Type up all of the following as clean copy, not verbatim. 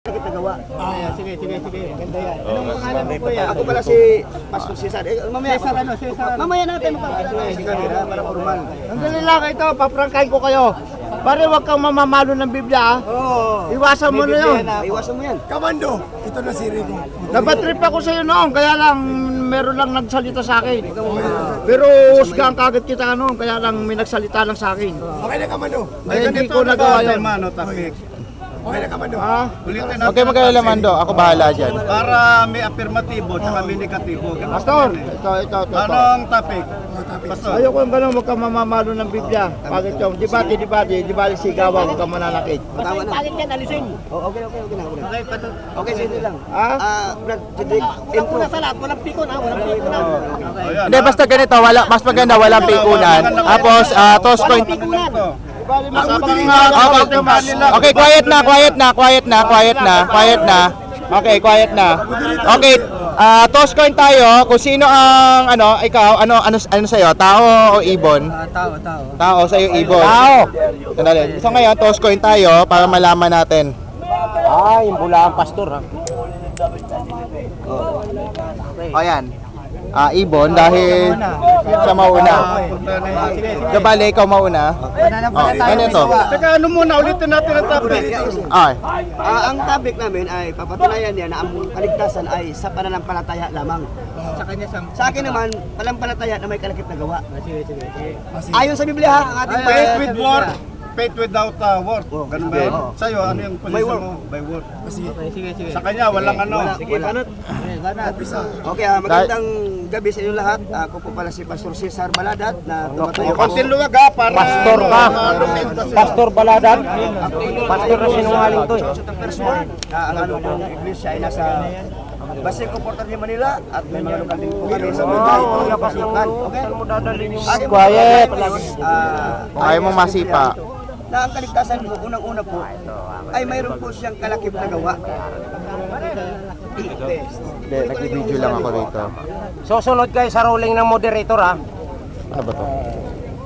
Nagawa. Sige. Ganda yan. Anong pangalan mo, kuya? Ako pala si Pastor Cesar. Mamaya Cesar. Mamaya natin magpapakita para formal. Ang dali lang ito, paprangkahin ko kayo. Pare, huwag kang mamamalo ng Biblia. Oo. Iwasan mo na yun. Iwasan mo yan. Kamando, ito na si Rico. Nabatrip ako sa iyo noon, kaya lang meron lang nagsalita sa akin. Pero husgahan kagad kita noon, kaya lang may nagsalita lang sa akin. Okay na, Kamando. Ay, hindi ko nagawa yun. Okay na, Kamando. Ha? Okay, mag-alala Mando. Ako bahala dyan. Para may afirmatibo at may negatibo. Ganun Pastor, yan eh. ito. Anong topic? Pastor. Ayoko yung gano'n, huwag kang mamamalo ng Biblia. Bakit yung debate, di bali sigawan, huwag kang mananakit. Tama na. Bakit yan, alisin? Okay na. Okay, sige lang. Brad, Intro. Sa lahat, walang pikon ha, walang pikon ha. Ayan, Hindi, basta ganito. Mas maganda, walang pikunan. Tapos, toss coin. Okay, quiet na. Okay, quiet na. Okay, toss coin tayo. Kung sino ang, ikaw, ano sa'yo? Tao o ibon? Tao. Tao, sa'yo ibon. Tao! Sandali. So ngayon, toss coin tayo para malaman natin. Yung bula ang pastor ha. O yan. Ibon dahil siya mauna. Gabali, ikaw mauna. Ano ito? Teka, ano muna, ulitin natin ang topic. Okay. Ang topic namin ay papatunayan niya na ang kaligtasan ay sa pananampalataya lamang. Sa akin naman, pananampalataya na may kalakip na gawa. Ayon sa Biblia ha, ang ating Faith with word, faith without word. Ganun ba yun? Sa'yo, ano yung position mo? By word. Sige. Sa kanya, walang ano. Sige, banat. Okay, magandang gabi sa inyo lahat. Ako po pala si Pastor Cesar Baladat na tumatayo. Konting luwag ha, para... Pastor ka. Pastor Baladan. Pastor na sinungaling to eh. Sa first word, ang ano ng iglesia ay nasa Basing Comporter de Manila at may mga lokal din po kami sa mga Pasukan. Okay? Quiet. Ayaw mong masipa. Na ang kaligtasan po, unang-una po, ay mayroon po siyang kalakip na gawa. Hindi, nag-video lang ako rito. Susunod kayo sa ruling ng moderator ha, Ano ba to?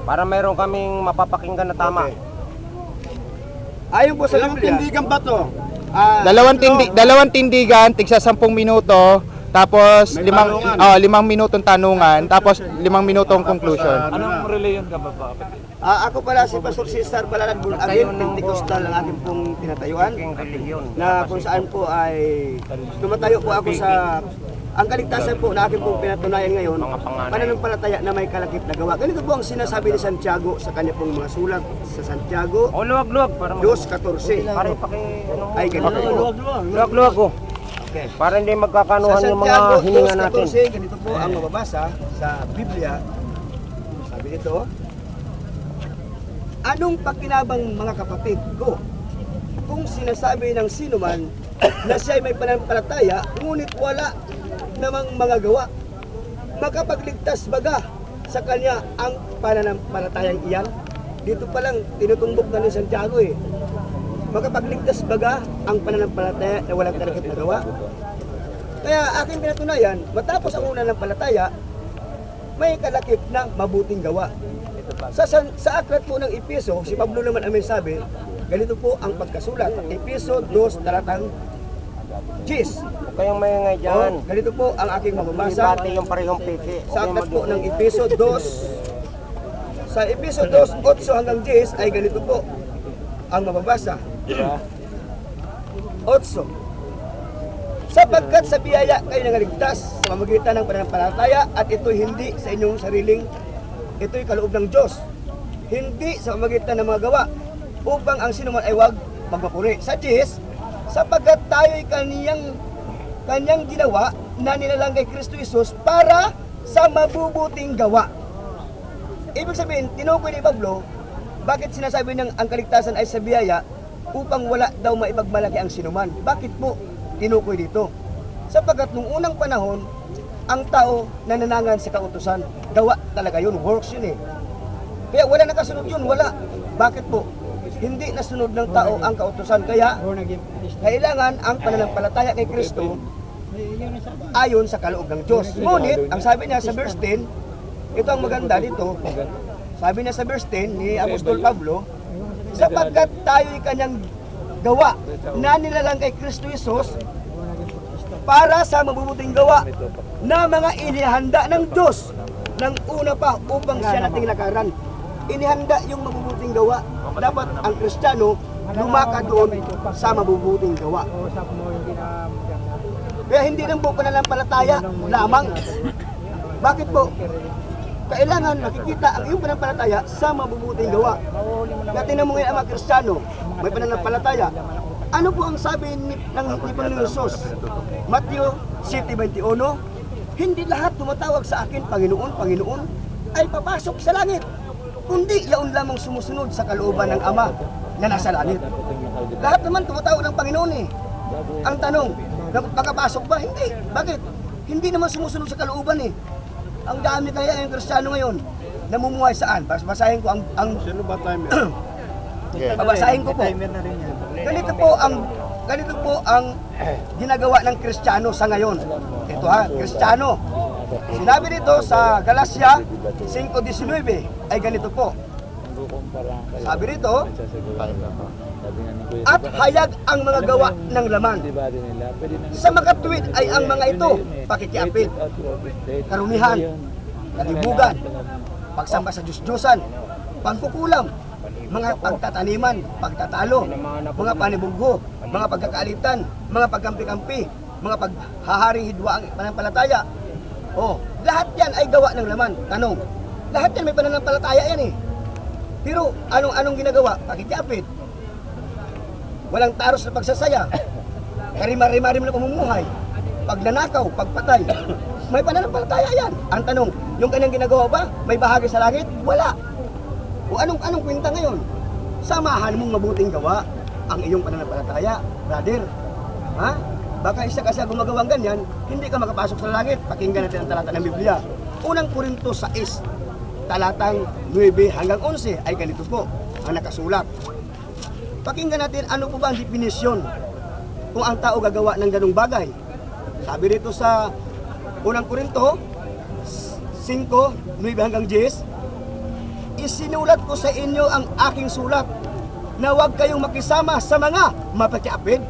para mayroon kaming mapapakinggan na tama. Ayon po sa Ilang Biblia, tindigan ba to? Dalawang tindigan, tigsa 10 minuto, tapos 5 minutong tanungan, tapos 5 minutong conclusion. Anong ako pala si Pastor Cesar Baladat Again, Pentecostal ang aking pong tinatayuan. Na kung saan po ay tumatayo po ako sa ang kaligtasan po na aking pong pinatunayan ngayon, pananampalataya na may kalakip na gawa. Ganito po ang sinasabi ni Santiago sa kanya pong mga sulat sa Santiago O luwag-luwag, para 2:14. para paki Ay ganito po. luwag-luwag ko. Okay. Para hindi Sa magkakanuhan yung mga Santiago hininga natin. 2:14, ganito po ang mababasa sa Biblia. Sabi nito, anong pakinabang mga kapatid ko kung sinasabi ng sino man na siya ay may pananampalataya ngunit wala namang mga gawa, makapagligtas baga sa kanya ang pananampalatayang iyan? Dito pa lang tinutumbok na ni Santiago eh. Makapagligtas baga ang pananampalataya na walang kalakip na gawa? Kaya aking pinatunayan, matapos ang unanampalataya, may kalakip na mabuting gawa. Sa aklat po ng Epeso, si Pablo naman ang may sabi, ganito po ang pagkasulat. Epeso 2, talatang 10. Huwag kayong maingay dyan. Ganito po ang aking mababasa Pati yung parehong piki. sa aklat po ng Epeso 2. Sa Epeso 2, 8 hanggang 10 ay ganito po ang mababasa. 8. Sapagkat sa biyaya kayo nangaligtas sa pamamagitan ng pananampalataya at ito'y hindi sa inyong sariling, ito'y kaloob ng Diyos. Hindi sa pamamagitan ng mga gawa upang ang sinuman ay huwag magmapuri. Sa 10, sapagkat tayo'y kanyang ginawa na nilalang kay Kristo Jesus para sa mabubuting gawa. Ibig sabihin, tinukoy ni Pablo, bakit sinasabi ng ang kaligtasan ay sa biyaya upang wala daw maipagmalaki ang sinuman? Bakit po tinukoy dito? Sapagkat nung unang panahon, ang tao nananangan sa kautusan. Gawa talaga yun, works yun eh. Kaya wala nakasunod yun, wala. Bakit po? Hindi nasunod ng tao ang kautusan. Kaya kailangan ang pananampalataya kay Kristo ayon sa kaloob ng Diyos. Ngunit, ang sabi niya sa verse 10, ito ang maganda dito. Sabi niya sa verse 10 ni Apostol Pablo, sapagkat tayo'y kanyang gawa na nilalang kay Kristo Jesus para sa mabubuting gawa na mga inihanda ng Diyos ng una pa upang siya nating lakaran. Inihanda yung mabubuting gawa. Dapat ang Kristiyano lumaka doon sa mabubuting gawa. Kaya hindi lang po pananampalataya lamang. Bakit po? Kailangan makikita ang iyong pananampalataya sa mabubuting gawa. Kaya tingnan mo ngayon ang mga Kristiyano, may pananampalataya. Ano po ang sabi ni Panginoon Jesus? Matthew 7:21, hindi lahat tumatawag sa akin, Panginoon, Panginoon, ay papasok sa langit. Kundi yaon lamang sumusunod sa kalooban ng Ama na nasa langit. Lahat naman tumatawag ng Panginoon eh. Ang tanong, makapasok ba? Hindi. Bakit? Hindi naman sumusunod sa kalooban eh. Ang dami kaya yung Kristiyano ngayon, namumuhay saan? Basahin ko ang Sino ba timer? babasahin ko po. Ganito po ang ginagawa ng Kristiyano sa ngayon. Ito ha, Kristiyano. Sinabi dito sa Galacia 5:19 ay ganito po. Sabi rito, at hayag ang mga gawa ng laman. Sa makatuwid ay ang mga ito, pakikiapid, karumihan, kalibugan, pagsamba sa Diyos-Diyosan, pangkukulam, mga pagtataniman, pagtatalo, mga panibugho, mga pagkakaalitan, mga pagkampi-kampi, mga paghaharing hidwa ang pananampalataya. Oh, lahat yan ay gawa ng laman. Tanong, lahat yan may pananampalataya yan eh. Pero anong ginagawa? Pakikiapid. Walang taros na pagsasaya. Karima-rima-rim na pamumuhay. Pagnanakaw, pagpatay. May pananampalataya yan. Ang tanong, yung kanyang ginagawa ba? May bahagi sa langit? Wala. O anong kwenta ngayon? Samahan mong mabuting gawa ang iyong pananampalataya, brother. Ha? Baka isa kasi gumagawang ganyan, hindi ka makapasok sa langit. Pakinggan natin ang talata ng Biblia. Unang Korinto 6, talatang 9 hanggang 11 ay ganito po ang nakasulat. Pakinggan natin ano po ba ang definisyon kung ang tao gagawa ng ganung bagay. Sabi rito sa Unang Korinto 5, 9 hanggang 10, isinulat ko sa inyo ang aking sulat na huwag kayong makisama sa mga mapakiapid.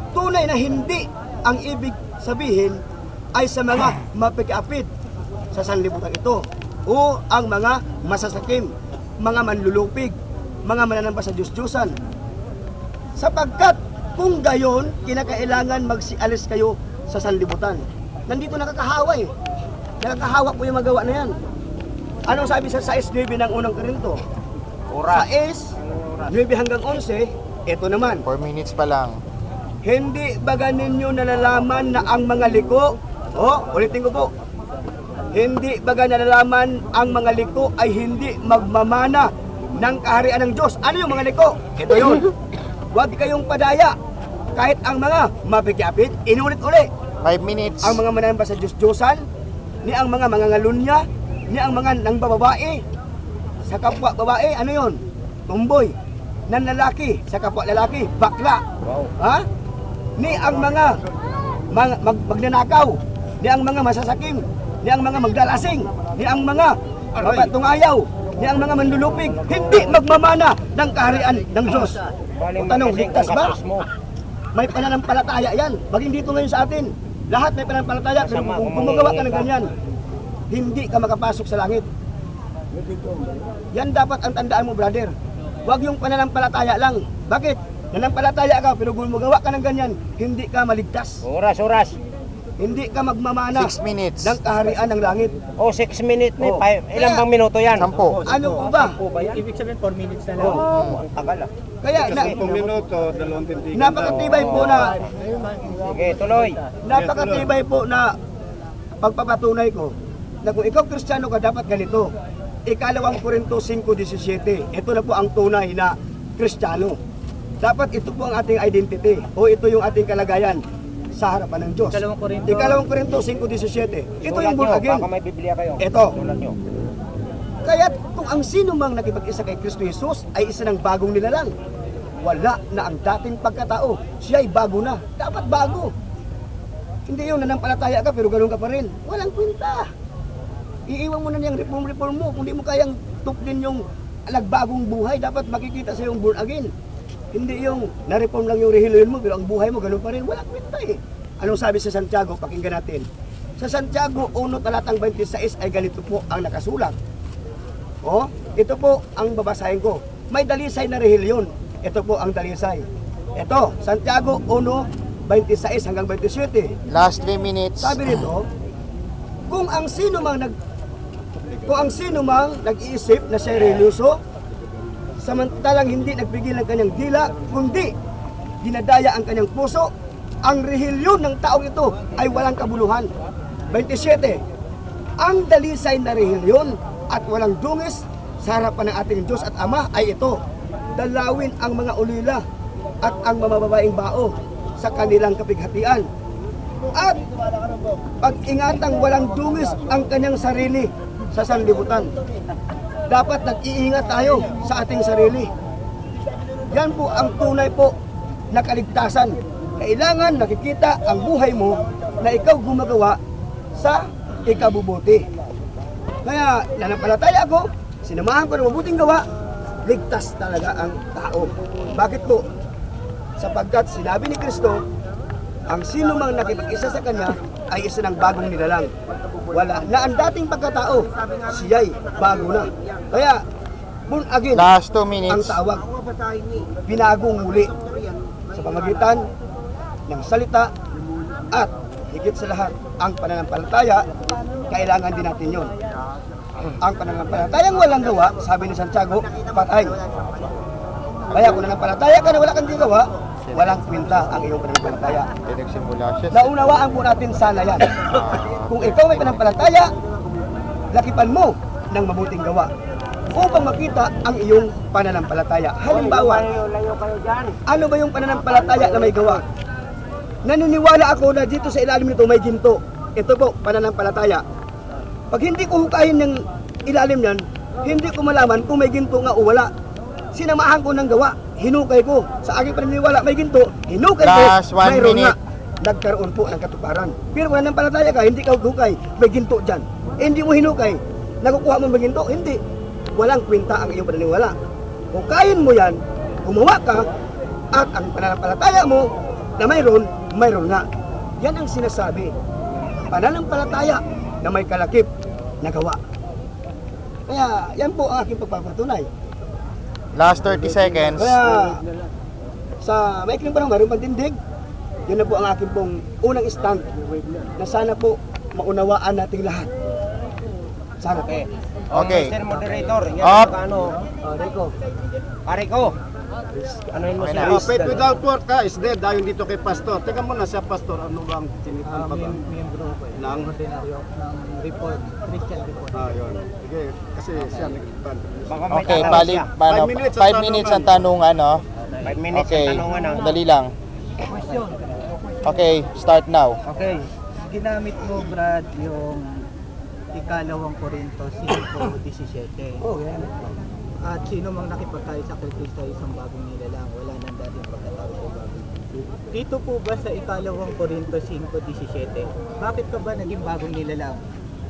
Tunay na hindi ang ibig sabihin ay sa mga mapakiapid sa sanlibutan ito o ang mga masasakim, mga manlulupig, mga mananamba sa Diyos-Diyosan. Sapagkat kung gayon, kinakailangan magsialis kayo sa sanlibutan. Nandito nakakahawa eh. Nakakahawa po yung magawa na yan. Anong sabi sa 6:9 ng Unang Korinto? Sa 9 hanggang 11, ito naman. 4 minutes pa lang. Hindi baga ninyo nalalaman na ang mga liko, ulitin ko po. Hindi baga nalalaman ang mga liko ay hindi magmamana ng kaharian ng Diyos. Ano yung mga liko? Ito yun. Huwag kayong padaya. Kahit ang mga mapikiapit, inulit-uli. 5 minutes. Ang mga mananamba sa Diyos-Diyosan, ni ang mga mangangalunya, ni ang mga nang babae, sa kapwa babae, ano yun? Tumboy. Nan lalaki, sa kapwa lalaki, bakla. Ha? Ni ang mga magnanakaw, ni ang mga masasakim, ni ang mga magdalasing, ni ang mga mapatungayaw, ni ang mga manlulupig, hindi magmamana ng kaharian ng Diyos. O tanong, ligtas ba? May pananampalataya yan. Maging dito ngayon sa atin. Lahat may pananampalataya, pero kung gumagawa ka ng ganyan, hindi ka makapasok sa langit. Yan dapat ang tandaan mo, brother. Huwag yung pananampalataya lang. Bakit? Nanampalataya ka, pero kung magawa ka ng ganyan, hindi ka maligtas. Oras. Hindi ka magmamana 6 minutes. ng kaharian ng langit. 6 minutes na. Oh. Ilang bang minuto yan? 10. Ano po ba? Ibig sabihin 4 minutes na lang. Ang tagal ah. Kaya, 10 minuto, 2 tindigan. napakatibay po na, Sige, tuloy. napakatibay po na pagpapatunay ko na kung ikaw Kristiyano ka, dapat ganito. Ikalawang Korinto 5:17. Ito na po ang tunay na Kristiyano. Dapat ito po ang ating identity o ito yung ating kalagayan sa harapan ng Diyos. Ikalawang Korinto 5:17. Ito yung born again. Baka may Biblia kayo. Ito. Sulat nyo. Kaya kung ang sino mang nakipag-isa kay Kristo Jesus ay isa ng bagong nilalang, wala na ang dating pagkatao. Siya ay bago na. Dapat bago. Hindi yung nanampalataya ka pero ganoon ka pa rin. Walang kwenta. Iiwan mo na niyang reform mo. Kung di mo kayang tuklin yung nagbagong buhay, dapat makikita sa yung born again. Hindi yung na-reform lang yung relihiyon mo, pero ang buhay mo ganun pa rin. Walang kwenta eh. Anong sabi sa Santiago? Pakinggan natin. Sa Santiago 1 talatang 26 ay ganito po ang nakasulat. Ito po ang babasahin ko. May dalisay na relihiyon. Ito po ang dalisay. Ito, Santiago 1:26 hanggang 27. Last 3 minutes. Sabi nito, kung ang sino mang nag-iisip na siya religyoso, samantalang hindi nagpigil ng kanyang dila, kundi dinadaya ang kanyang puso, ang relihiyon ng taong ito ay walang kabuluhan. 27. Ang dalisay na relihiyon at walang dungis sa harapan ng ating Diyos at Ama ay ito: dalawin ang mga ulila at ang mamababaing bao sa kanilang kapighatian, at pag-ingatang walang dungis ang kanyang sarili sa sanlibutan. Dapat nag-iingat tayo sa ating sarili. Yan po ang tunay po na kaligtasan. Kailangan nakikita ang buhay mo na ikaw gumagawa sa ikabubuti. Kaya nanampalataya ako, sinamahan ko ng mabuting gawa, ligtas talaga ang tao. Bakit po? Sapagkat sinabi ni Kristo, ang sino mang nakipag-isa sa Kanya ay isa ng bagong nilalang. Wala na ang dating pagkatao, siya'y bago na. Kaya, born again, Last 2 ang minutes. tawag, binagong muli sa pamagitan ng salita at higit sa lahat, ang pananampalataya, kailangan din natin yun. Ang pananampalatayang walang gawa, sabi ni Santiago, patay. Kaya kung nanampalataya ka na wala kang gawa, walang kwenta ang iyong pananampalataya. Nagsimula siya. Naunawaan po natin sana yan. Kung ikaw may pananampalataya, lakipan mo ng mabuting gawa upang makita ang iyong pananampalataya. Halimbawa, ano ba yung pananampalataya na may gawa? Naniniwala ako na dito sa ilalim nito may ginto. Ito po, pananampalataya. Pag hindi ko hukayin ng ilalim yan, hindi ko malaman kung may ginto nga o wala. Sinamahan ko ng gawa, hinukay ko. Sa aking paniniwala may ginto, hinukay ko, Last 1 mayroon minute. nga. Nagkaroon po ng katuparan. Pero kung nananampalataya ka, hindi ka hukay, may ginto dyan. Hindi mo hinukay, nakukuha mo may ginto, hindi. Walang kwenta ang iyong paniniwala. Hukayin mo yan, gumawa ka, at ang pananampalataya mo na mayroon nga. Yan ang sinasabi. Pananampalataya na may kalakip na gawa. Kaya yan po ang aking pagpapatunay. Last 30 seconds. Kaya sa maikling panahon, mayroon pang tindig. Yun na po ang aking pong unang stand na sana po maunawaan nating lahat. Sana po. Okay. Mr. Moderator, yan Up. ano, Rico. pare ko. Ano yun mo Okay siya? na. Faith without work ka is dead. Ayon dito kay Pastor. Teka muna siya, Pastor. Ano bang tinitan pa ba? Miyembro ko eh. Ng? Ordinaryo ng Report, Christian Report. Yun. Sige, kasi siya nagkitan. Baka may Okay, tanong bali, siya. 5 minutes minutes, ang ang tanungan, no? 5 minutes Okay, ang tanungan ah. dali lang. Question. Okay, start now. Okay. Ginamit mo, Brad, yung ikalawang Korinto 5:17. Oh, yan. At sino mang nakipagkait sa Kristo ay isang bagong nilalang, wala nang dating pagkatao sa bagong. Dito po ba sa ikalawang Korinto 5:17, bakit ka ba naging bagong nilalang?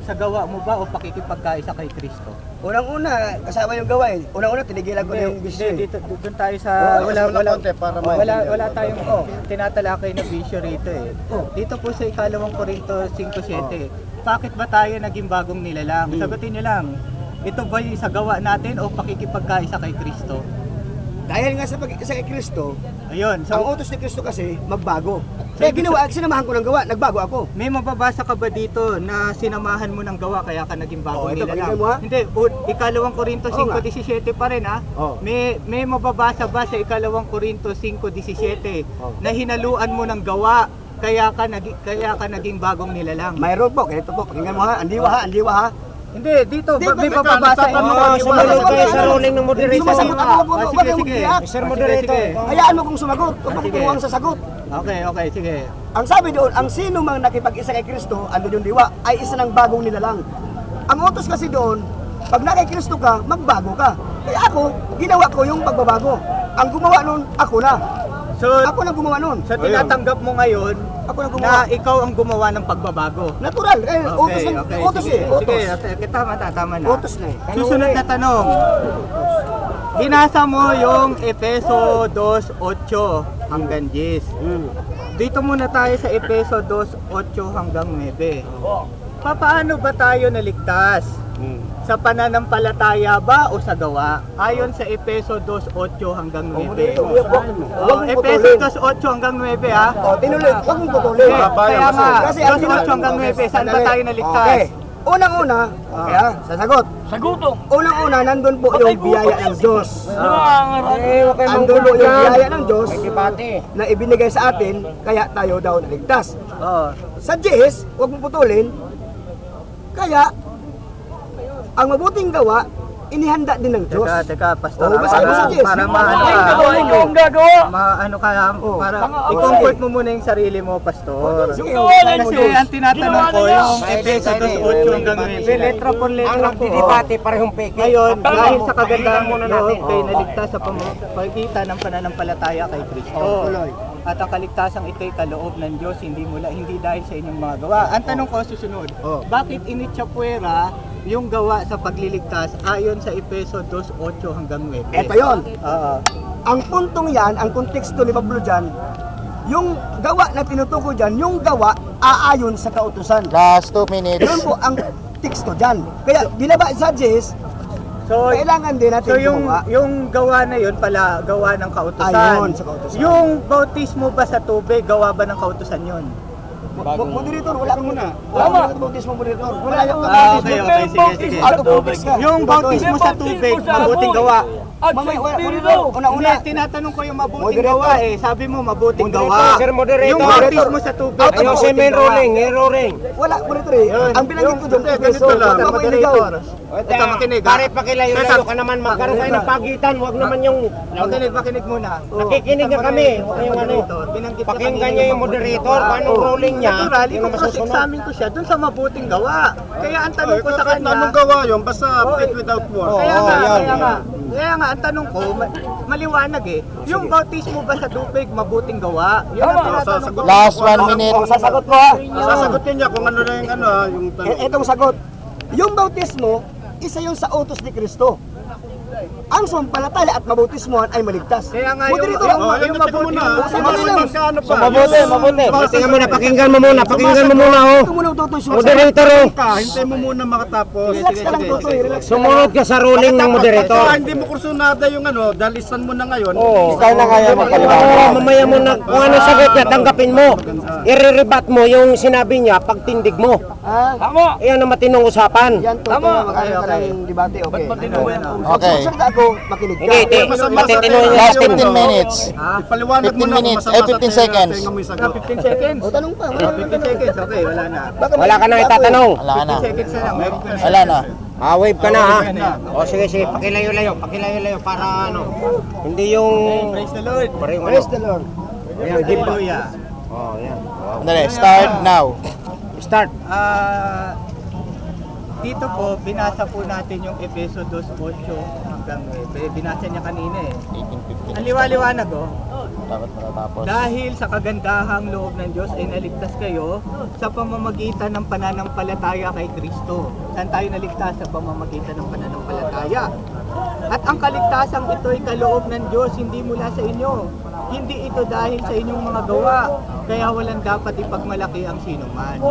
Sa gawa mo ba o pakikipagkaisa kay Kristo? Unang-una, kasama yung gawa eh. Unang-una, tinigilan ko na yung bisyo eh. Dito doon tayo sa wala konti para wala tayong tinatalakay na bisyo rito eh. Dito po sa ikalawang Korinto 5:7. Bakit ba tayo naging bagong nilalang? Sagutin niyo lang. Ito ba yung sa gawa natin o pakikipagkaisa kay Kristo? Dahil nga sa pag-isa kay Kristo, Ayun. ang So utos ni Kristo kasi magbago. Kaya ginawa, sinamahan ko ng gawa, nagbago ako. may mababasa ka ba dito na sinamahan mo ng gawa kaya ka naging bagong Ito, nilalang? pakinggan mo, ha? Hindi, ikalawang Korinto Oo nga. 5:17 pa rin ha. Oo. May mababasa ba sa ikalawang Korinto 5:17 Oo. na hinaluan mo ng gawa kaya ka naging bagong nilalang? Mayroon po, ganito po, pakinggan mo ha, andiwa ha. Hindi, dito Hindi, may ikaw, mababasa. nagtatanong Oo, sumunod kayo sa ruling ng moderator. Sumasagot ako, wag mo Sige, sige. mag-iyak. Mr. Moderator. Hayaan mo kung sumagot, huwag mo Sige. kukuhang sa sagot. Okay, sige. Ang sabi doon, ang sino mang nakipag-isa kay Kristo, andun yung diwa, ay isa ng bagong nilalang. Ang utos kasi doon, pag na kay Kristo ka, magbago ka. Kaya ako, ginawa ko yung pagbabago. Ang gumawa noon, ako na. So, Ako na gumawa noon. so tinatanggap mo ngayon Ako na gumawa. na ikaw ang gumawa ng pagbabago. Natural. Utos Okay, na. okay. Utos Sige, eh. Utos. sige, tama na. Utos na eh. Susunod na tanong. binasa mo yung Efeso 2:8 hanggang 10. Dito muna tayo sa Efeso 2:8 hanggang 9. Paano ba tayo naligtas? Sa pananampalataya ba o sa gawa? Ayon sa Efeso 2:8 hanggang 9. Efeso 2:8 hanggang 9 ha. Tinuloy, huwag mong putulin. Kaya nga, Kasi ang 2:8 hanggang 9, saan ba tayo naligtas? Okay. Unang-una, kaya, sasagot. Unang-una, nandun po yung biyaya ng Diyos. Nandun po yung biyaya ng Diyos na ibinigay sa atin, kaya tayo daw naligtas. Sa 10, huwag mong putulin, kaya, ang mabuting gawa, inihanda din ng Diyos. Teka, pastor. Basahin mo sa 10. Para i-comfort mo muna yung sarili mo, pastor. Kasi ang tinatanong ko yung Efeso 2:8 hanggang 9, letra por letra po. Debate parehong peke. Ngayon, dahil sa kagandahan mo na natin, kayo naligtas sa pamagitan ng pananampalataya kay Kristo. At ang kaligtasang ito'y kaloob ng Diyos, hindi dahil sa inyong mga gawa. Ang tanong ko susunod, bakit initsapuera yung gawa sa pagliligtas ayon sa Efeso 2:8 hanggang 9? Ito yun. Ang puntong yan, ang konteksto ni Pablo dyan, yung gawa na tinutukoy dyan, yung gawa aayon sa kautusan. Last 2 minutes. Yun po ang teksto dyan. Kaya binaba sa Jess, So, kailangan din natin yung gawa na yun pala, gawa ng kautusan. Ayon sa kautusan. Yung bautismo ba sa tubig, gawa ba ng kautusan yun? Moderator, wala kang muna. Wala kang bautismo, moderator. Wala yung Okay, sige. Out of context ka. Yung bautismo sa tubig, mabuting gawa. Mamaya, moderator. Una-una. Hindi, tinatanong ko yung mabuting Moderator. gawa eh. Sabi mo mabuting gawa. Sir, moderator. Yung bautismo sa tubig, Out of Ayun si context. main rolling. Wala, moderator eh. Ang binanggit ko doon, ganito lang. Moderator. Ito, makinig ha. Pare pakilayo-layo ka naman, magkaroon kayo ng pagitan, wag naman yung Makinig muna. nakikinig nga kami. Huwag yung ano. Binanggit ka Pakinggan kanina niya yung moderator, paano rolling niya. Natural, Yun ang masusunod. i-cross-examine ko siya dun sa mabuting gawa. Kaya ang tanong ko sa Kahit kanya, anong gawa yun, basta faith without works. kaya nga, ang tanong ko, maliwanag eh. Yung bautismo ba sa tubig, mabuting gawa? Yun ang tinatanong ko. Last 1 minute. Sasagot ko ha. Sasagutin niya kung ano na yung yung tanong. Itong sagot. Yung bautismo, isa yung sa utos ni Kristo. Ang sampalataya at mabautismohan ay maligtas. Kaya nga Moderator, yung Yung mabuti mabuting ano pa? Mabuti. Pakinggan mo muna, oh. Ito muna ututoy siya. Moderator, oh. Hintay mo muna makatapos. Relax ka lang, Totoy. Relax ka lang. Sumunod ka sa rolling ng moderator. Hindi mo kursunada yung dalisan mo na ngayon. Ikaw na kaya mamaya mo na, kung ano sagot niya, tanggapin mo. I-rebat mo yung sinabi niya, pagtindig mo. Iyan ang matinong usapan. Yan, Totoy. Magkakaroon ka ng debate. Okay. Okay. Susunod ako, makinig ka. Hindi, matitino yung Last 15 minutes. Paliwanag mo 15 na kung minutes, masama sa 15 seconds. tenga mo yung sagot. 15 seconds. O, tanong pa. 15 seconds, okay, wala na. Wala ka nang itatanong. Wala na. 15 seconds na lang. Wala na. Wave ka na ha. O sige, pakilayo-layo para ano. Hindi yung... Praise the Lord. Parang ano. Praise the Lord. Ayan, hallelujah. Yan. Dali, start now. Start. Dito po, binasa po natin yung Efeso 2:8 hanggang 9. Binasa niya kanina eh. 18:15. Ang liwa-liwanag oh. Dapat matatapos. Dahil sa kagandahang loob ng Diyos ay naligtas kayo sa pamamagitan ng pananampalataya kay Kristo. Saan tayo naligtas? Sa pamamagitan ng pananampalataya. At ang kaligtasang ito ay kaloob ng Diyos, hindi mula sa inyo. Hindi ito dahil sa inyong mga gawa, kaya walang dapat ipagmalaki ang sinuman.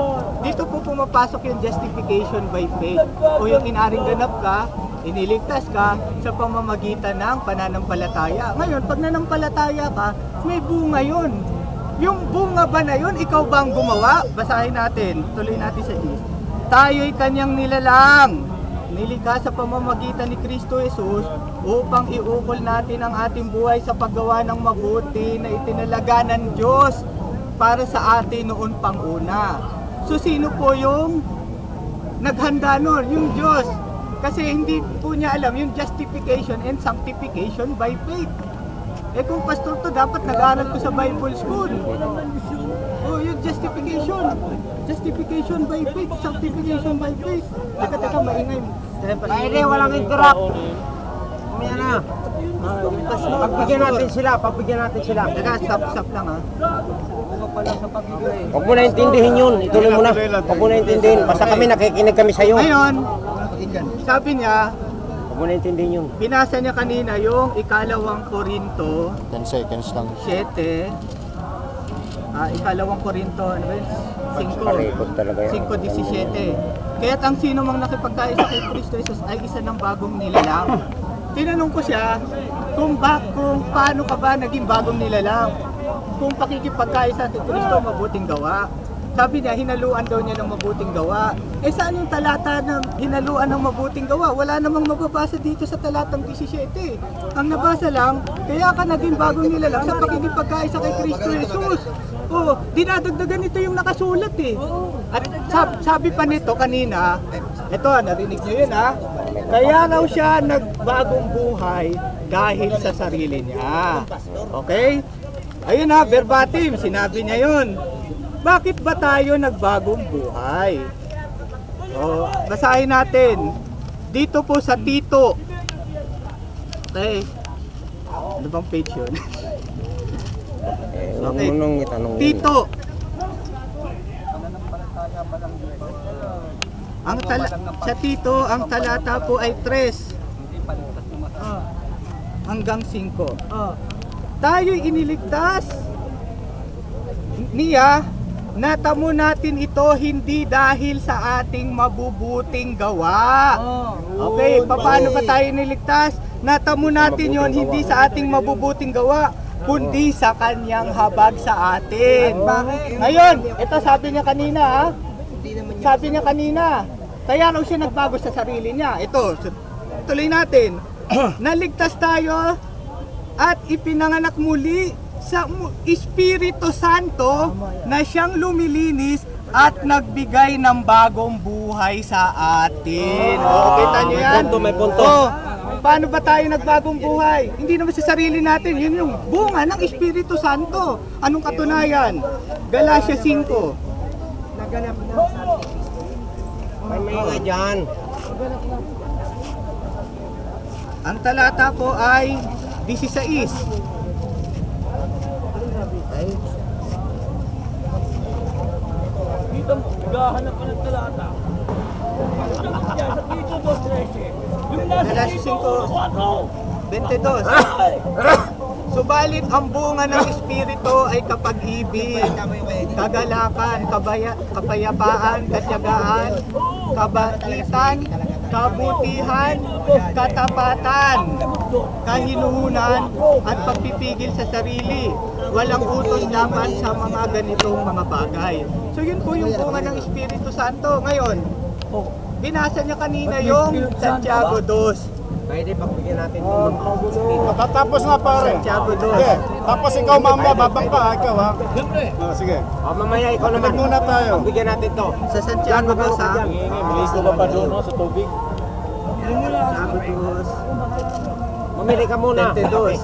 Dito po pumapasok yung justification by faith o yung inaring ganap ka, iniligtas ka sa pamamagitan ng pananampalataya. Ngayon, pag nanampalataya ka, may bunga yun. Yung bunga ba na yun, ikaw ba ang gumawa? Basahin natin, tuloy natin sa list. Tayo'y kanyang nilalang, nilikha sa pamamagitan ni Kristo Jesus upang iukol natin ang ating buhay sa paggawa ng mabuti na itinalaga ng Diyos para sa atin noon pang una. So sino po yung naghanda nun? Yung Diyos. Kasi hindi po niya alam yung justification and sanctification by faith. Eh kung pastor to, dapat nag-aaral ko sa Bible school. Oh, yung justification. Justification by faith, sanctification by faith. Teka, maingay. Pwede, walang interrupt. Mamaya na. Pagbigyan natin sila. Teka, stop lang ha. Huwag mo na intindihin yun. Ituloy mo na. Huwag mo na intindihin. Basta kami nakikinig kami sa'yo. Ngayon, sabi niya, mo naintindihan yun. Binasa niya kanina yung ikalawang Korinto 10 seconds lang. 7. Ikalawang Korinto, ano ba yun? 5. 5:17. Kaya't ang sino mang nakipagkaisa kay Kristo Jesus ay isa ng bagong nilalang. Tinanong ko siya kung paano ka ba naging bagong nilalang? Kung pakikipagkaisa kay Kristo mabuting gawa. Sabi niya, hinaluan daw niya ng mabuting gawa. Eh saan yung talata ng hinaluan ng mabuting gawa? Wala namang mababasa dito sa talatang 17. Ang nabasa lang, kaya ka naging bagong nilalang sa pakikipagkaisa kay Kristo Jesus. Oh, dinadagdagan ito yung nakasulat eh. At sabi pa nito kanina, ito, narinig niyo yun ha? Kaya raw siya nagbagong buhay dahil sa sarili niya. Okay? Ayun ha, verbatim, sinabi niya yun. Bakit ba tayo nagbagong buhay? O, basahin natin. Dito po sa Tito. Okay. Ano bang page yun? Okay. Tito. Sa Tito, ang talata po ay 3 hanggang 5. Tayo'y iniligtas niya. Natamo natin ito hindi dahil sa ating mabubuting gawa. Okay, paano ba tayo niligtas? Natamo natin yon hindi sa ating mabubuting gawa, kundi sa kanyang habag sa atin. Ngayon, ito sabi niya kanina ha? Sabi niya kanina, kaya raw siya nagbago sa sarili niya. Ito, tuloy natin. Naligtas tayo at ipinanganak muli sa Espiritu Santo na siyang lumilinis at nagbigay ng bagong buhay sa atin. Kita niyo yan? May punto. Paano ba tayo nagbagong buhay? Hindi naman sa sarili natin. Yun yung bunga ng Espiritu Santo. Anong katunayan? Galatia 5. May nga dyan. Ang talata po ay 16. Dito, naghahanap ka ng talata. Sa dito, 2:13. Yung nasa Galatia dito, 5:22. Subalit ang bunga ng Espiritu ay kapag-ibig, kagalakan, kapayapaan, katyagaan, kabaitan, kabutihan, katapatan, kahinuhunan, at pagpipigil sa sarili. Walang utos laban sa mga ganitong mga bagay. So yun po yung bunga ng Espiritu Santo. Ngayon, binasa niya kanina yung Santiago 2. Pwede pagbigyan natin Matatapos na pare. Santiago 2. Okay. Tapos ikaw mamaya, babang ka, ikaw ha. Sige. mamaya ikaw naman. Muna tayo. Pagbigyan natin to. Sa Santiago 2 ha? Bilis na ba doon sa tubig? Santiago Mamili ka muna. 22.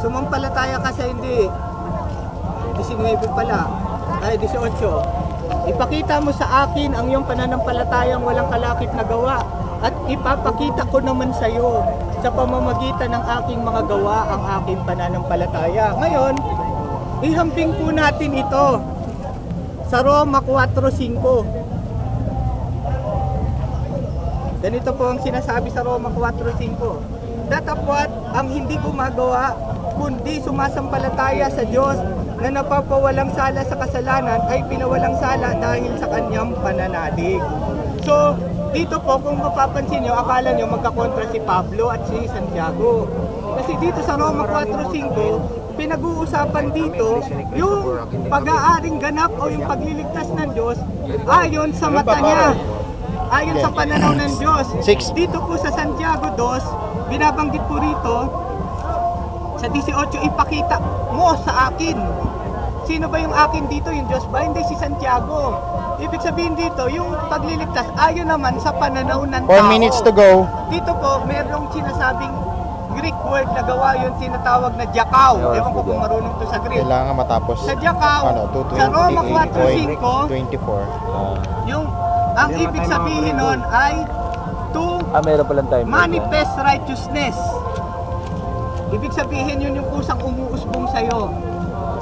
Sumampalataya ka sa hindi. 19 pala. Ay, 18. Ipakita mo sa akin ang iyong pananampalatayang walang kalakip na gawa at ipapakita ko naman sa iyo sa pamamagitan ng aking mga gawa ang aking pananampalataya. Ngayon, ihambing po natin ito sa Roma 4:5. Ganito po ang sinasabi sa Roma 4:5. Datapwat ang hindi gumagawa kundi sumasampalataya sa Diyos na napapawalang sala sa kasalanan ay pinawalang sala dahil sa kanyang pananalig. So, dito po kung mapapansin nyo, akala nyo magkakontra si Pablo at si Santiago. Kasi dito sa Roma 4:5, pinag-uusapan dito yung pag-aaring ganap o yung pagliligtas ng Diyos ayon sa mata niya. Ayon sa pananaw ng Diyos. Dito po sa Santiago 2, binabanggit po rito, sa 18, ipakita mo sa akin. Sino ba yung akin dito? Yung Diyos ba? Hindi, si Santiago. Ibig sabihin dito, yung pagliligtas, ayon naman sa pananaw ng tao. 4 minutes to go. Dito po, merong sinasabing Greek word na gawa yung tinatawag na jakao. Ewan ko kung marunong to sa Greek. Kailangan matapos. Sa jakao, sa Roma 4:5, 24. yung ang ibig sabihin nun ay to Meron palang time. manifest righteousness. Ibig sabihin yun yung kusang umuusbong sa'yo.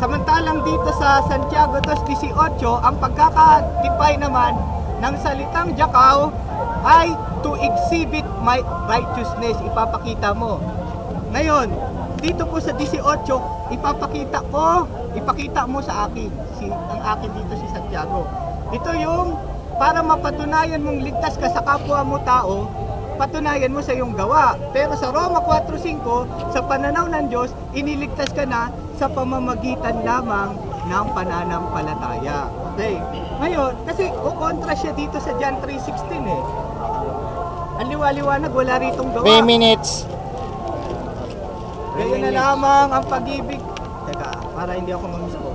Samantalang dito sa Santiago 2:18, ang pagkakatipay naman ng salitang jakao ay to exhibit my righteousness, ipapakita mo. Ngayon, dito po sa 18, ipakita mo sa akin, ang akin dito si Santiago. Ito yung para mapatunayan mong ligtas ka sa kapwa mo tao, patunayan mo sa iyong gawa. Pero sa Roma 4:5, sa pananaw ng Diyos, iniligtas ka na sa pamamagitan lamang ng pananampalataya. Okay. Ngayon, kasi kukontra siya dito sa John 3:16 eh. Ang liwaliwanag, wala ritong gawa. 3 minutes. Ganyan na lamang ang pag-ibig. Teka, para hindi ako mamisko.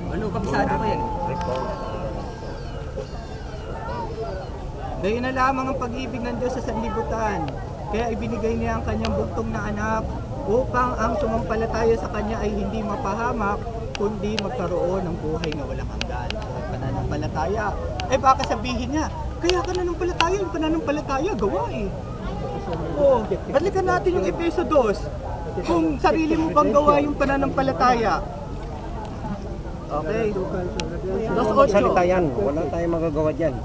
Ano, kabisado ko yan? Ganyan na lamang ang pag-ibig ng Diyos sa sanlibutan. Kaya ibinigay niya ang kanyang bugtong na anak upang ang sumampalataya sa kanya ay hindi mapahamak, kundi magkaroon ng buhay na walang hanggan. So, pananampalataya. Baka sabihin niya, kaya ka nananampalataya, yung pananampalataya, gawa eh. Balikan natin yung Efeso 2. Kung sarili mo bang gawa yung pananampalataya. Okay. Salita yan, wala tayong magagawa dyan.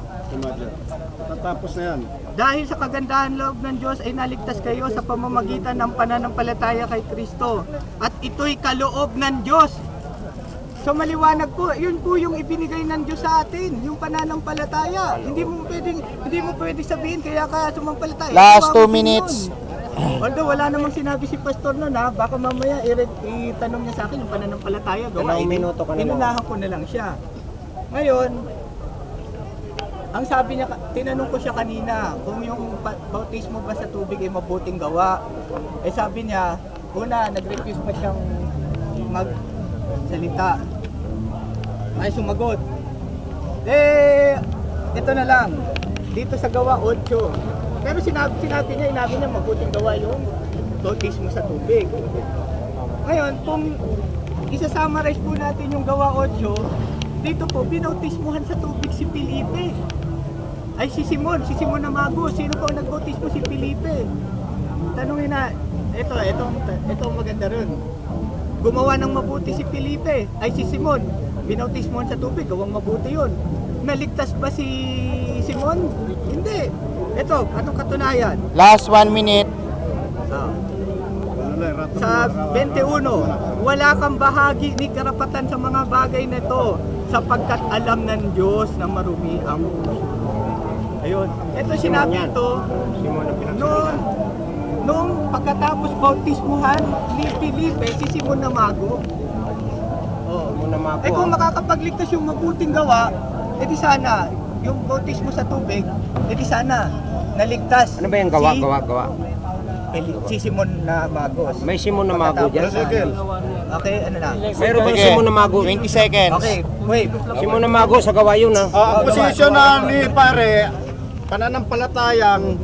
Tatapos na yan. Dahil sa kagandahan loob ng Diyos ay naligtas kayo sa pamamagitan ng pananampalataya kay Kristo. At ito'y kaloob ng Diyos. So maliwanag po, yun po yung ibinigay ng Diyos sa atin, yung pananampalataya. Hindi mo pwedeng sabihin kaya ka sumampalataya. Last 2 minutes. Although wala namang sinabi si Pastor noon ha, baka mamaya itanong niya sa akin yung pananampalataya. Dalawang minuto ka na lang. Inunahan ko na lang siya. Ngayon, ang sabi niya, tinanong ko siya kanina kung yung bautismo ba sa tubig ay mabuting gawa. Sabi niya, una, nag-refuse pa siyang magsalita. Ay sumagot. Ito na lang. Dito sa gawa 8. Pero sinabi niya mabuting gawa yung bautismo sa tubig. Ngayon, kung isa-summarize po natin yung gawa 8, dito po, binautismuhan sa tubig si Felipe. Ay si Simon na Mago. Sino po ang nagbautismo? Si Felipe. Tanungin na, ito maganda rin. Gumawa ng mabuti si Felipe. Ay si Simon. Binautismuhan sa tubig, gawang mabuti yun. Naligtas ba si Simon? Hindi. Ito, anong katunayan? Last 1 minute. Sa 21, wala kang bahagi ni karapatan sa mga bagay na ito sapagkat alam ng Diyos na marumi ang puso. Ayun. Ito sinabi ito nung pagkatapos bautismuhan ni Felipe, si Simon na Mago. Kung makakapagligtas yung mabuting gawa, edi sana yung bautismo sa tubig, edi sana naligtas. Ano ba yung gawa? Si Simon na Mago. May Simon na Mago dyan. Okay, ano na? Meron bang Sige, Simon na Mago? 20 seconds. Okay, wait. Simon na Mago sa gawa yun ha. Ang posisyon na ni pare, pananampalatayang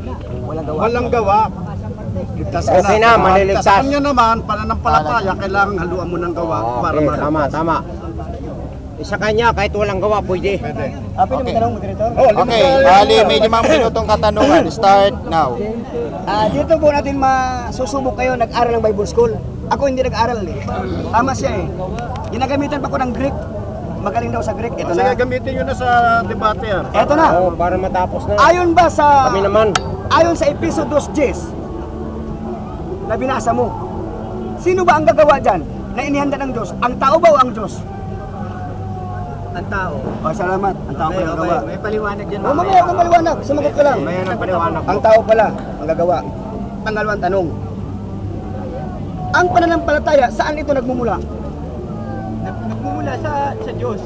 walang gawa. Ligtas ka Okay na, maliligtas. Sa kanya naman, pananampalataya, kailangan haluan mo ng gawa para Okay, tama. Sa kanya, kahit walang gawa, pwede. May tanong, moderator? Okay, bali may 5 minutong katanungan. Start now. Dito po natin masusubok kayo, nag-aral ng Bible School. Ako hindi nag-aral eh. Tama siya eh. Ginagamitan pa ko ng Greek. Magaling daw sa Greek. Ito Sige, na. gamitin nyo na sa debate yan. Ito na. Para matapos na. Ayon ba sa... Kami naman. Ayon sa Efeso 2:10 na binasa mo, sino ba ang gagawa dyan na inihanda ng Diyos? Ang tao ba o ang Diyos? Ang tao. Salamat. Ang tao pala ang gagawa. May paliwanag dyan. Mamaya kung maliwanag, sumagot ka lang. Mayan ang paliwanag. Ang tao pala ang gagawa. Pangalawang tanong. Ang pananampalataya, saan ito nagmumula? Nagmumula sa Diyos.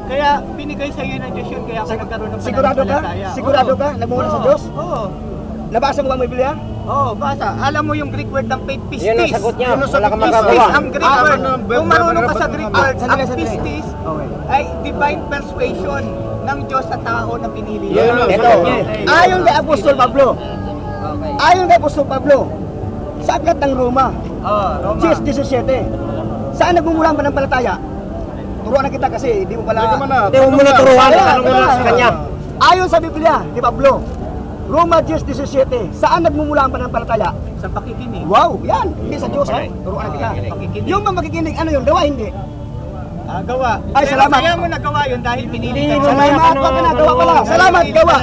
Kaya binigay sa iyo ng Diyos yun, kaya ka nagkaroon ng Sigurado ka? pananampalataya. Sigurado ka? Nagmumula sa Diyos? Oo. Nabasa mo ba ang Biblia? Oo, basa. Alam mo yung Greek word ng faith, pistis. Yan ang sagot niya. Yun ang Wala sagot kang niya. magagawa. Pistis, ang Greek word. Kung marunong ka sa Greek word, ang Sandali. pistis Okay. ay divine persuasion ng Diyos sa tao na pinili Yan niya. ang Ito. sagot niya. Ayon kay Apostol Pablo. Okay. Ayon kay Apostol Pablo. Sa aklat ng Roma. Roma. 10:17. Saan nagmumula ang pananampalataya? Turuan na kita kasi hindi mo pala... Hindi ka man na. Hindi mo muna turuan. Wala, Tanong mo wala. lang sa kanya. Ayon sa Biblia ni Pablo, Roma 10:17, saan nagmumula ang pananampalataya? Sa pakikinig. Wow, yan. Hindi sa Diyos, ha? Turuan na kita. Pakikinig. Yung makikinig, ano yun? Gawa, hindi. Gawa. Ay, Pero salamat. kaya mo nagawa yun dahil pinili ka. Salamat, wag ka na, gawa pala. Salamat, gawa.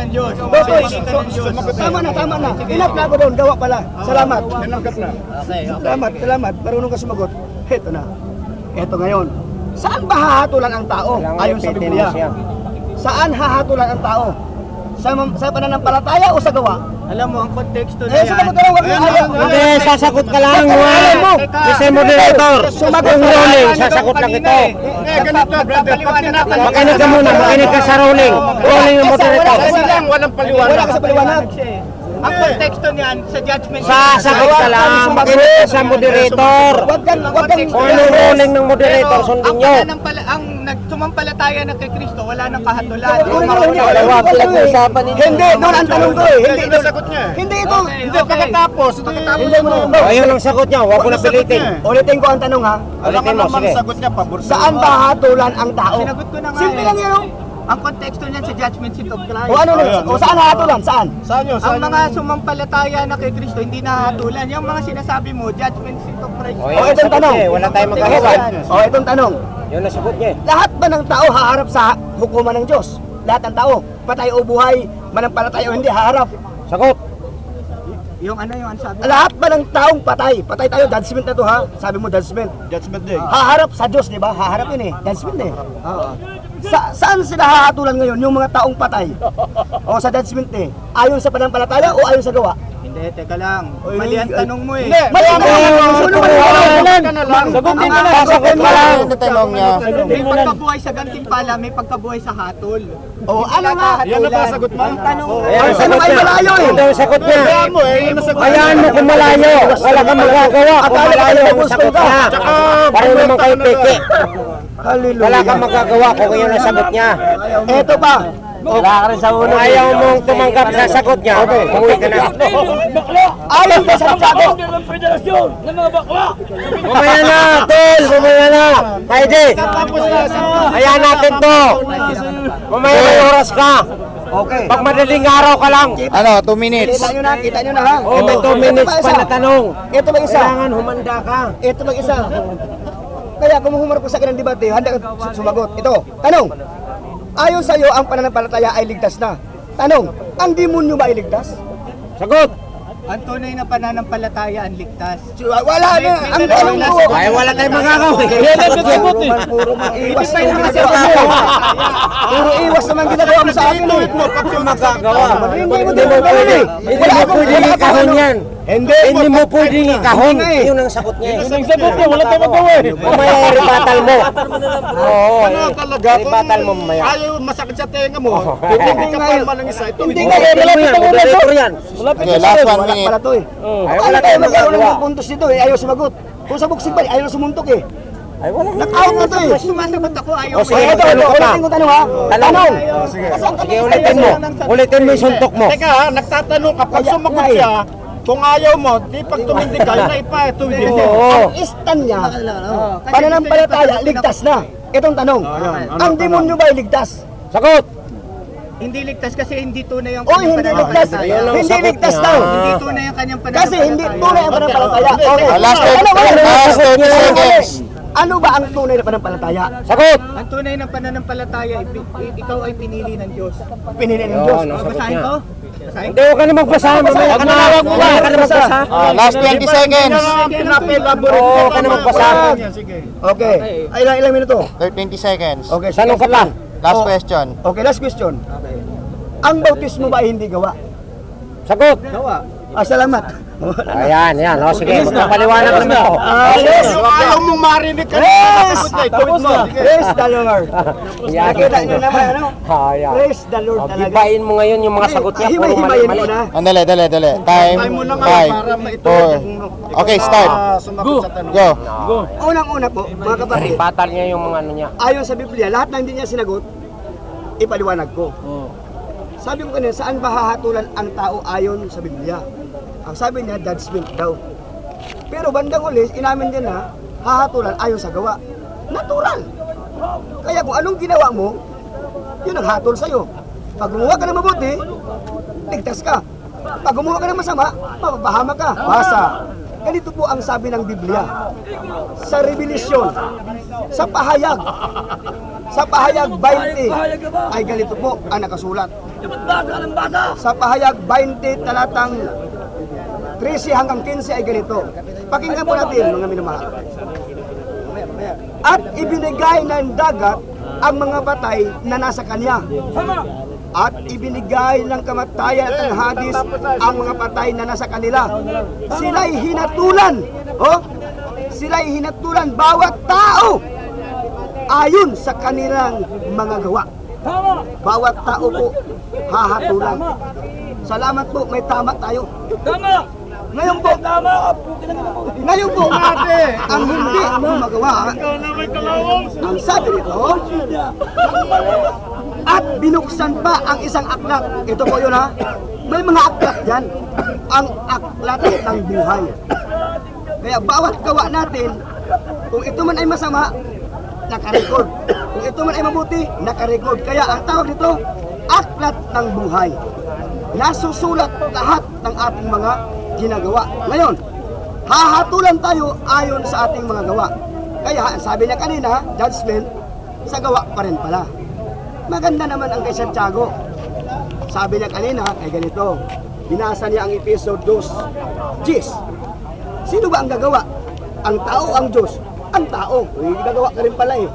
Botoy, tama na. Inap na ako doon, gawa pala. Salamat. Salamat. Marunong ka sumagot. Heto na. Heto ngayon. Saan ba hahatulan ang tao? Ayon sa Biblia. Saan hahatulan ang tao? Sa pananampalataya o sa gawa? Alam mo, ang konteksto na yan. Sumagot ka lang, wag na ayaw. Hindi, sasagot ka lang. Kasi moderator. Kung rolling, sasagot lang ito. Ganito, brother. Makinig ka muna, makinig ka sa rolling. Rolling yung moderator. Kasi lang, walang paliwanag. Wala ka sa paliwanag. Ang konteksto niyan sa judgment. Sasagot ka lang, makinig ka sa moderator. Wag kang Kung anong rolling ng moderator, sundin nyo. Ang nagsumampalataya na kay Kristo, wala nang kahatulan. Hindi, doon ang tanong ko eh. Hindi doon. Sagot niya. Hindi ito. Hindi, pagkatapos. Hindi mo. Ayun ang sagot niya, huwag mo na pilitin. Ulitin ko ang tanong ha. Alam mo Ulitin mo, naman, sige. sagot niya, pabor. Saan ba hatulan ang tao? Sinagot ko na nga Simple eh. lang yan oh. Ang konteksto niyan sa judgment seat of Christ. O ano na? O saan hatulan? Saan? Saan yun? Ang mga sumampalataya na kay Kristo hindi nahatulan. Yung mga sinasabi mo, judgment seat of Christ. O, O yun ang itong sagot tanong. niya, wala tayong magagawa. O itong tanong. Yun ang sagot niya. Lahat ba ng tao haharap sa hukuman ng Diyos? Lahat ng tao, patay o buhay, manampalataya o hindi, haharap. Sagot. Yung ano yung sabi? Lahat ba ng taong patay? Patay tayo, judgment na to ha. Sabi mo judgment. Judgment Day. Haharap sa Diyos, di ba? Haharap yun eh. Judgment eh. Oo. Saan sila hahatulan ngayon yung mga taong patay? O sa judgment eh. Ayon sa pananampalataya o ayon sa gawa? Hindi, teka lang. Mali ang tanong mo eh. Mali ka Sagutin ka lang. Sasagot ka lang. Ang tanong niya. May pagkabuhay sa gantimpala, may pagkabuhay sa hatol. O ano nga? Yan na ba sagot mo? Ang tanong mo. Ayan ang Ano sagot kayo niya. malayo eh? Yun daw ang sagot niya. Kaya mo eh, yun ang sagot. Hayaan mo kung malayo. Wala kang magagawa kung malayo ang sagot niya. Pareho naman kayo peke. Wala kang magagawa kung yun ang sagot niya. Eto pa. Wala ka rin sa ulo. Ayaw mong tumanggap sa sagot niya. Umuwi ka na. Ayon ba sa Santiago? ng federasyon ng mga bakla. Mamaya na, tol. Mamaya na. Kaide. Hayaan natin to. Mamaya may oras ka. Okay. Pag madaling araw ka lang. Ano, 2 minutes. Kita nyo na ha? Oh, may 2 minutes pa na tanong. Ito lang isa. Kailangan humanda ka. Ito lang isa. Kaya kung humarap ko sa akin ng debate, handa ka sumagot. Ito, tanong. Ayon sa iyo, ang pananampalataya ay ligtas na. Tanong, ang demonyo ba ay ligtas? Sagot. Ang tunay na pananampalataya ang ligtas. Wala na. Ang tanong ko. Ay, wala tayong magagawa. Puro iwas na yung ginagawa mo. Puro iwas naman ginagawa mo sa akin eh. Magagawa. Hindi mo Hindi mo pwede. Hindi mo pwede ikahon yan. Hindi mo pwedeng ikahon. Yun ang sagot niya. Ang sagot niya, wala tayong magawa eh. Mamaya i-rebattle mo. Oo. Ano talaga? I-rebattle mo mamaya. Ayaw masakit sa tenga mo. Hindi ka pa naman ng isa. Ito, Hindi hindi nga. Tigil mo yan. Moderator yan. Okay, last 1 Wala minute. pala to eh. Ay, Wala wala tayo tayong magkaroon magagawa. ng puntos dito eh. Ayaw sumagot. Kung sa boxing ba, ayaw na sumuntok eh. Ay, wala. Knock-out na to eh. Sumasagot ako, ayaw O, mo. sige, Ito, tanong ka pa. ulitin ko tanong ha. Tanong. Sige, ulitin mo. Ulitin mo yung suntok mo. Teka ha, nagtatanong ka, pag Kaya sumagot nga eh. siya, kung ayaw mo, di pag tumindig ka, yun na ipatuwid mo. Oo. Istan niya, pananampalataya, ligtas na. Itong tanong, ang demonyo ba ay ligtas? Sagot. Hindi ligtas kasi hindi tunay ang O hindi ligtas? Ayun ang Hindi sagot ligtas niya. daw. Hindi tunay ang kanyang pananampalataya. Kasi hindi tunay ang pananampalataya. Okay. Last Ano ba? 30 seconds. Ano ba ang tunay na pananampalataya? Sagot. Ang tunay ng pananampalataya, ikaw ay pinili ng Diyos. Pinili ng Diyos. Yun, ang sagot Basahin niya. ko? Basahin Hindi, huwag ka na magbasa. Mamaya ka na. Mamaya ka na magbasa. Last 20 seconds. Oo, huwag ka na magbasa. Okay. Ay, ilang minuto? 20 seconds. Okay. Tanong ka pa. Last Oh. question. Okay, last question. Ang bautismo ba ay hindi gawa? Sagot. Salamat. Ayan, yan. O, sige, magpapaliwanag naman ako. Yes! Ayaw mong marinig ka. Yes! Tuwid mo. Praise the Lord. Yan. Nakita niyo naman, ano? Ayan. Praise the Lord O, talaga. gibain mo ngayon yung mga sagot niya. Puro Himay-himayin mali-mali. mo na. Andali, dali. Time, Tayo mo na nga 5, para maito. 4. Okay, start. Sumagot sa tanong. Go. Unang-una po, mga kapatid, Batal niya yung mga ano niya. ayon sa Biblia, lahat na hindi niya sinagot, ipaliwanag ko. Sabi ko kanina, saan ba hahatulan ang tao ayon sa Biblia? Ang sabi niya, judgment daw. Pero bandang ulis, inamin din na, hahatulan ayon sa gawa. Natural. Kaya kung anong ginawa mo, yun ang hatol sa'yo. Pag gumawa ka ng mabuti, ligtas ka. Pag gumawa ka ng masama, mapapahama ka. Basa. Ganito po ang sabi ng Biblia. Sa Revelasyon, sa pahayag 20 ay ganito po ang nakasulat. Sa pahayag 20 talatang 13 hanggang 15 ay ganito. Pakinggan po natin mga minamahal. At ibinigay ng dagat ang mga patay na nasa kanya. At ibinigay ng kamatayan at ng hadis ang mga patay na nasa kanila. Sila'y hinatulan. Sila'y hinatulan bawat tao ayon sa kanilang mga gawa. Bawat tao po hahatulan. Salamat po, may tama tayo. Ngayon po, ang hindi gumagawa, ang sabi nito, at binuksan pa ang isang aklat. Ito po yun ha. May mga aklat yan. Ang aklat ng buhay. Kaya bawat gawa natin, kung ito man ay masama, nakarecord. Kung ito man ay mabuti, nakarecord. Kaya ang tawag nito, aklat ng buhay. Nasusulat lahat ng ating mga ginagawa. Ngayon, hahatulan tayo ayon sa ating mga gawa. Kaya, sabi niya kanina, judgment, sa gawa pa rin pala. Maganda naman ang kay Santiago. Sabi niya kanina, ay ganito, binasa niya ang episode 2. Diyos, sino ba ang gagawa? Ang tao, ang Diyos? Ang tao. Uy, gagawa ka rin pala eh.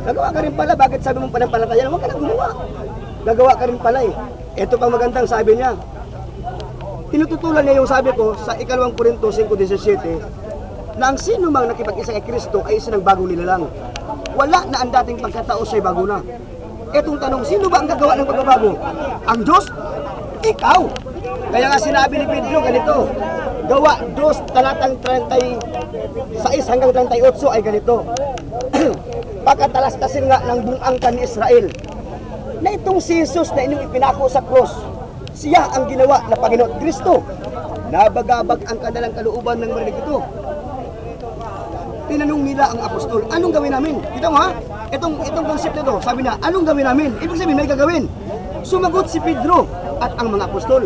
Gagawa ka rin pala, bakit sabi mong panampalataya? Huwag ka na gumawa. Gagawa ka rin pala eh. Ito pang magandang sabi niya. Tinututulan niya yung sabi ko sa 2 Korinto 5:17 na ang sino mang nakipag-isa kay Kristo ay isa ng bagong nilalang. Wala na ang dating pagkatao siya'y bago na. Etong tanong, sino ba ang gagawa ng pagbabago? Ang Diyos? Ikaw! Kaya nga sinabi ni Pedro ganito, gawa 2 talatang 36 hanggang 38 ay ganito. Pagkatalastasin nga ng buong angkan ni Israel na itong si Jesus na inyong ipinako sa cross, siya ang ginawa na Panginoon Kristo. Nabagabag ang kanilang kalooban ng marinig ito. Tinanong nila ang apostol, anong gawin namin? Kita mo ha? Itong concept na ito, sabi na, anong gawin namin? Ibig sabihin, may gagawin. Sumagot si Pedro at ang mga apostol.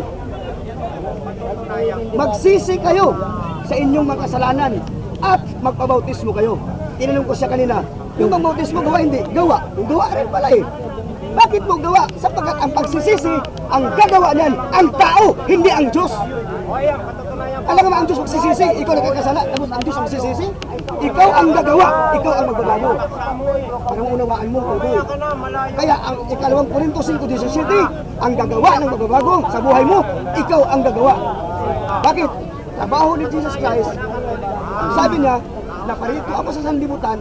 Magsisi kayo sa inyong mga kasalanan at magpabautismo kayo. Tinanong ko siya kanina, yung bautismo gawa hindi? Gawa. Yung gawa rin pala eh. Bakit mo gawa? Sapagkat ang pagsisisi, ang gagawa niyan, ang tao, hindi ang Diyos. Alam mo ba ang Diyos magsisisi? Ikaw nagkakasala, tapos ang Diyos magsisisi? Ikaw ang gagawa, ikaw ang magbabago. Parang unawaan mo, Kodoy. Kaya ang 2 Korinto 5:17, ang gagawa ng magbabago sa buhay mo, ikaw ang gagawa. Bakit? Trabaho ni Jesus Christ, sabi niya, naparito ako sa sanlibutan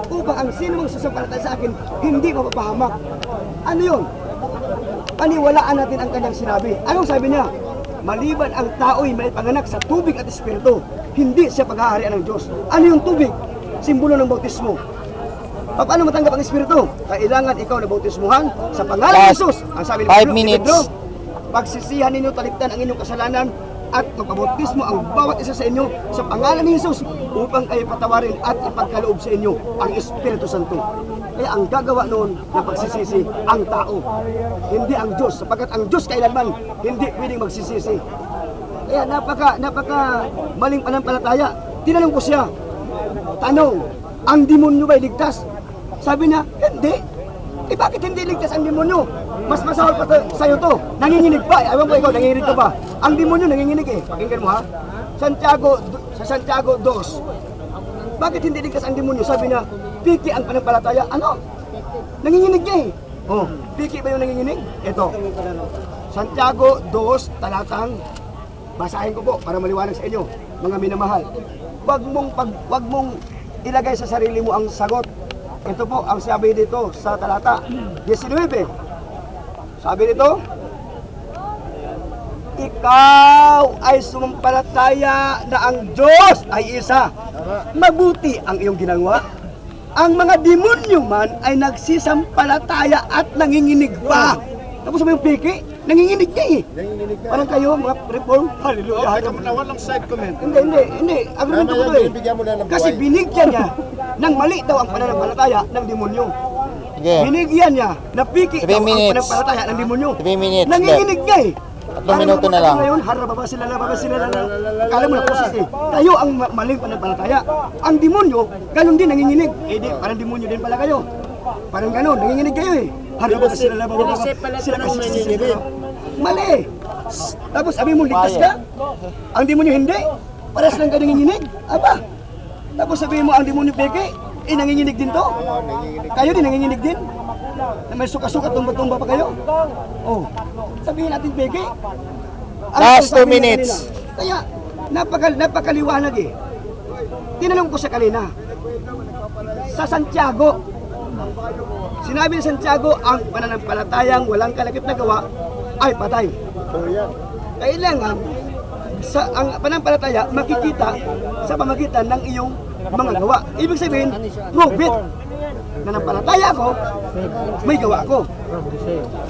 upang ang sino mang susampalataya sa akin, hindi mapapahamak. Ano yun? Paniwalaan natin ang kanyang sinabi. Anong sabi niya? Maliban ang tao'y may panganak sa tubig at espiritu, hindi siya paghaharian ng Diyos. Ano yung tubig? Simbolo ng bautismo. Paano matanggap ang espiritu? Kailangan ikaw na bautismuhan sa pangalan ni Jesus. Ang sabi ni 5 minutes. Pedro, pagsisihan ninyo, talikdan ang inyong kasalanan at magpabautismo ang bawat isa sa inyo sa pangalan ni Jesus upang kayo patawarin at ipagkaloob sa inyo ang Espiritu Santo. Kaya ang gagawa noon ng pagsisisi, ang tao, hindi ang Diyos, sapagkat ang Diyos kailanman hindi pwedeng magsisisi. Kaya napaka maling panampalataya. Tinanong ko siya, tanong, ang demonyo ba'y ligtas? Sabi niya, hindi. Eh bakit hindi ligtas ang demonyo? Mas masahol pa sa'yo to. Nanginginig pa. Ewan ko ikaw, nanginginig ka ba? Ang demonyo nanginginig eh. Pakinggan mo ha. Sa Santiago 2. Bakit hindi ligtas ang demonyo? Sabi niya, piki ang panampalataya. Ano? Nanginginig niya eh. Oh, piki ba yung nanginginig? Ito. Santiago 2, talatang, basahin ko po para maliwanag sa inyo, mga minamahal. Wag mong ilagay sa sarili mo ang sagot. Ito po ang sabi dito sa talata 19. Sabi dito, ikaw ay sumampalataya na ang Diyos ay isa. Mabuti ang iyong ginagawa. Ang mga demonyo man ay nagsisampalataya at nanginginig pa. Tapos sabi yung piki, nanginginig niya eh. Parang kayo, mga reform, hallelujah. Walang side comment. Hindi. Agreement ko to eh. Kasi binigyan niya ng mali daw ang pananampalataya ng demonyo. Sige. Binigyan niya na piki daw 3 ang minutes. pananampalataya ng demonyo. 3 minutes. Nanginginig niya eh. 3 minuto na lang. Ngayon, harababa sila. Kala mo na proses eh. Kayo ang maling pananampalataya. Ang demonyo, ganun din nanginginig. Eh di, parang demonyo din pala kayo. Parang ganun, nanginginig kayo eh. Harababa sila. Sila kasi mali. Tapos sabi mo, ligtas ka? Ang demonyo hindi. Paras lang ka nanginginig. Aba. Tapos sabi mo, ang demonyo peke, eh nanginginig din to. Kayo din nanginginig din. Na may suka-suka, tumba-tumba pa kayo. Oh, sabihin natin peke. Last 2 sabi niya minutes. kanina? Kaya, napakaliwanag eh. Tinanong ko siya kanina. Sa Santiago, sinabi ni Santiago, ang pananampalatayang walang kalakip na gawa ay patay. Kailangan sa ang pananampalataya makikita sa pamagitan ng iyong mga gawa. Ibig sabihin, prove it. Nanampalataya ako, may gawa ako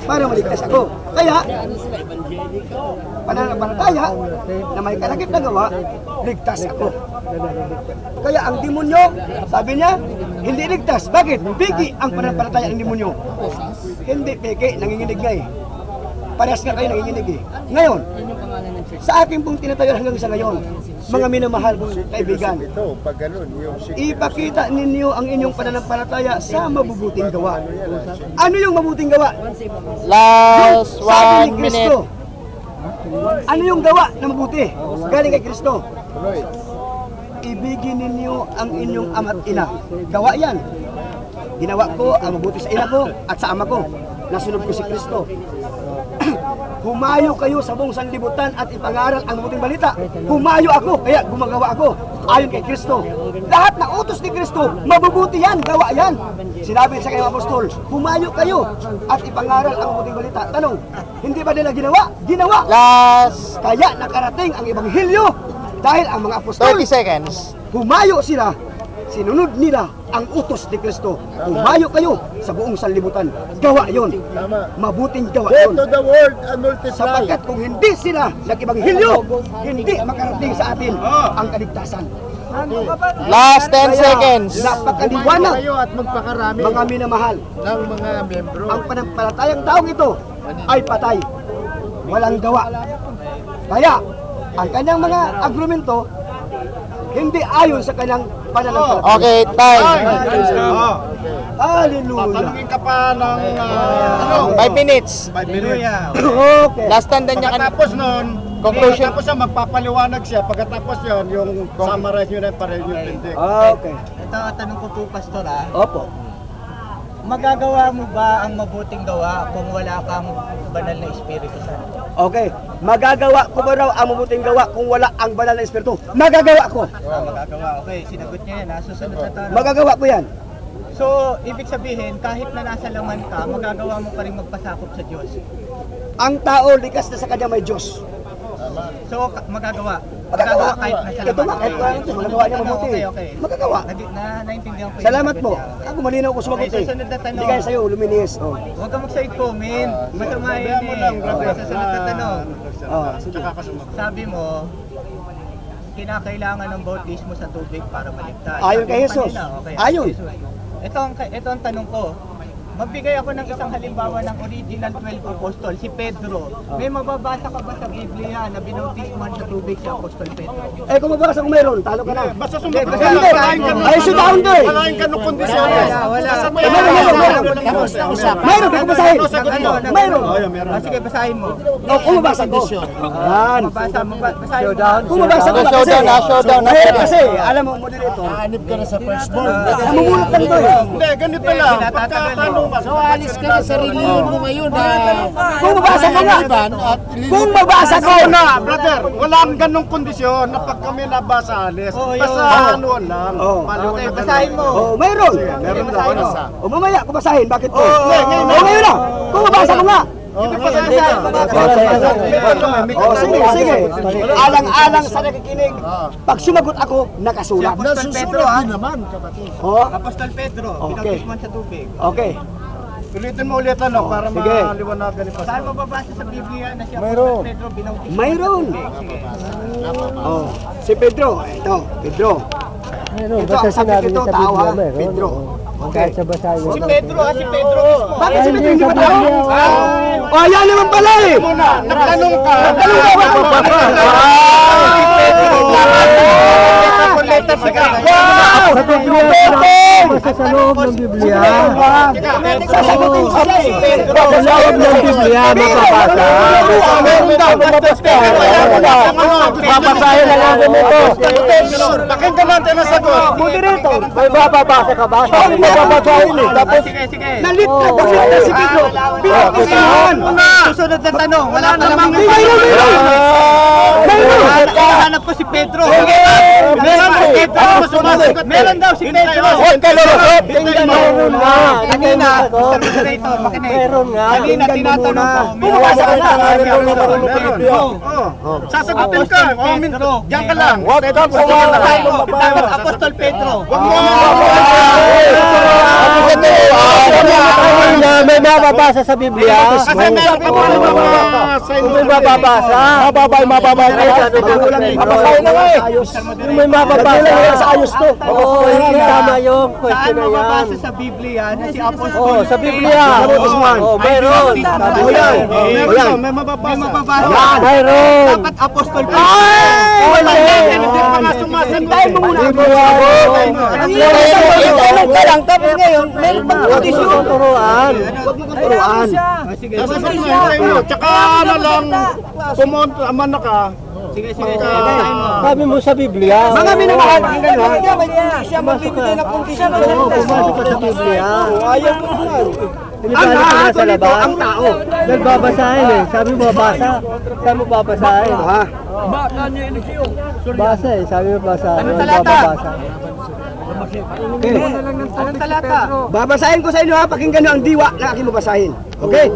para maligtas ako. Kaya, pananampalataya na may kalakip na gawa, ligtas ako. Kaya ang demonyo, sabi niya, hindi ligtas. Bakit? Peki ang pananampalataya ng demonyo. Hindi peki, nanginginig nga eh. Parehas nga kayo nanginginig eh. Ngayon, sa akin pong tinatayo hanggang sa ngayon, mga minamahal kong kaibigan, ipakita ninyo ang inyong pananampalataya sa mabubuting gawa. Ano yung mabuting gawa? Last Sabi 1 ni Kristo. minute. Ano yung gawa na mabuti? Galing kay Kristo. Ibigin ninyo ang inyong ama't ina. Gawa yan. Ginawa ko ang mabuti sa ina ko at sa ama ko. Nasunod ko si Kristo. Humayo kayo sa buong sanlibutan at ipangaral ang mabuting balita. Humayo ako, kaya gumagawa ako ayon kay Kristo. Lahat ng utos ni Kristo, mabubuti yan, gawa yan. Sinabi sa kanyang apostol, humayo kayo at ipangaral ang mabuting balita. Tanong, hindi ba nila ginawa? Ginawa. Last Kaya nakarating ang ebanghelyo dahil ang mga apostol 30 seconds. humayo sila, sinunod nila ang utos ni Kristo. Humayo kayo sa buong sanlibutan. Gawa yon. Mabuting gawa yon. the word and multiply. Sapagkat kung hindi sila nag-ebanghelyo, hindi makarating sa atin ang kaligtasan. Last 10 seconds. Napakaliwanag, at magpakarami mga minamahal. ng mga membro. Ang pananampalatayang taong ito ay patay. Walang gawa. Kaya, ang kanyang mga argumento, hindi ayon sa kanyang pananampalataya. Okay, time. Hallelujah. Tanungin ka pa ng 5 minutes. 5 minutes. Okay. Last tanda niya kanina. Pagkatapos nun, Conclusion. pagkatapos na magpapaliwanag siya, pagkatapos yun, yung summarize nyo na pa rin yung tindig. Okay. Ito, tanong ko po, Pastor, Opo. magagawa mo ba ang mabuting gawa kung wala kang banal na Espiritu Santo? Okay. Magagawa ko ba raw ang mabuting gawa kung wala ang banal na Espiritu? Magagawa ko. Magagawa. Okay, sinagot niya yan. Susunod na tanong. Magagawa ko yan. So, ibig sabihin, kahit na nasa laman ka, magagawa mo pa rin magpasakop sa Diyos. Ang tao likas na sa kanya may Diyos. So, magagawa. Magagawa kahit nasa laman. Ito nga, kahit wala Diyos, magagawa niya mabuti. Okay. Magagawa. Naintindihan ko yung Salamat sagot po. niya. Ako malinaw ko sumagot Okay, eh. susunod na tanong. Hindi kaya sa'yo, luminis. Oh. Huwag ka mag-side comment. Masama yun eh. Okay, susunod na tanong. Oh, sige. Sabi mo, kinakailangan ng bautismo sa tubig para maligtas. Ayon Sabi kay mo Jesus. kanina, okay, Ayon. Jesus. Ito ang tanong ko. Magbigay ako ng isang halimbawa ng original 12 apostol, si Pedro. May mababasa ka ba sa Biblia na binautismohan sa tubig si Apostol Pedro? Eh, kung mabasa ko meron, talo ka na. Basta Hindi, sumagot hindi. Ay, shoot down to eh. Wala ka ng kondisyones. Wala. Mayroon, di ko basahin. Mayroon. Sige, basahin mo. Oh, kung mabasa ko. Yan. Basahin mo. Kung mabasa ko ba kasi. Showdown na. Mahirap kasi, alam mo, moderator. Hanip ka na sa firstborn. Namumulot lang to eh. Hindi, ganito lang. Pagkatanong, So alis ka na sa reliyon mo ngayon Kung mabasa ko nga. Kung mabasa ko na. brother, walang ganong kondisyon na pag kami nabasa alis. Basta ano lang. Oh. Okay, basahin mo. Oh, mayroon. Meron na ano. O mamaya, kung basahin, bakit ko? ngayon Ngayon na. Kung mabasa ko nga. Oh, sige, sige. Alang-alang sa nakikinig. Pag sumagot ako, nakasulat. Apostol Pedro, naman, kapatid. Oh, Apostol Pedro, Okay. binautismohan sa tubig. okay. Ulitin mo ulit ano para sige. maliwanagan ni Pastor. Saan mababasa sa Biblia na si Apostol Pedro binautismohan Mayroon. sa tubig? Sige. Oh, si Pedro. Ito, Pedro. Ito ang sabi nito, tao ha, Pedro. Okay. Sa basahin mo. Si Pedro mismo. Bakit si Pedro hindi ba tao? O, ayan naman pala eh! Nagtanong ka. Wow! Sa Biblia, basta sa loob ng Biblia. Sasagutin ko sila eh! Sa loob ng Biblia, mapapasa. Meron daw, Papasahin na lang ito. Pakinggan natin ang sagot. Moderator, may mapapasa ka ba? Sabi mo papasahin eh. Tapos, Nalitra ko siya si Pedro! Pinakusahan! Susunod na tanong, wala na namang hanap ko si Pedro. Meron daw si Pedro. meron nga. Kanina, Mr. Moderator, makinig. Meron nga. Kanina, tinatanong ko. Bumabasa ka na! Sasagutin ka. Diyan ka lang. Dapat Apostol Pedro. Huwag mo May mapapasa sa Biblia. Kasi meron ka Kung may mapapasa. Papasahin na nga eh. Kung may mapapasa. Sa ayos to. Oo, hindi tama yung Saan question na yan. mababasa sa Biblia na si Apostol? Oo, sa Biblia. Oo, meron. May mababasa. Mayroon. Dapat Apostol Pedro. Wala Hindi pa nga sumasagot. Tapos ngayon, meron pang kondisyon. Turuan. Sasagot mo. Tsaka na lang. Pumunta, amana ka. Sige. Sabi mo sa Biblia. Mga minamahal, pakinggan mo. Siya magbibigay ng kondisyon. Oo, pumasok ka sa Biblia. Ayaw mo naman. Ang hahato nito ang tao. Nagbabasahin eh. Sabi mo babasa. Sabi mo babasahin. Ha? Basa eh. Sabi mo basahin. Anong talata? Babasa. Anong talata? Babasahin ko sa inyo ha, pakinggan nyo ang diwa na aking babasahin. Okay?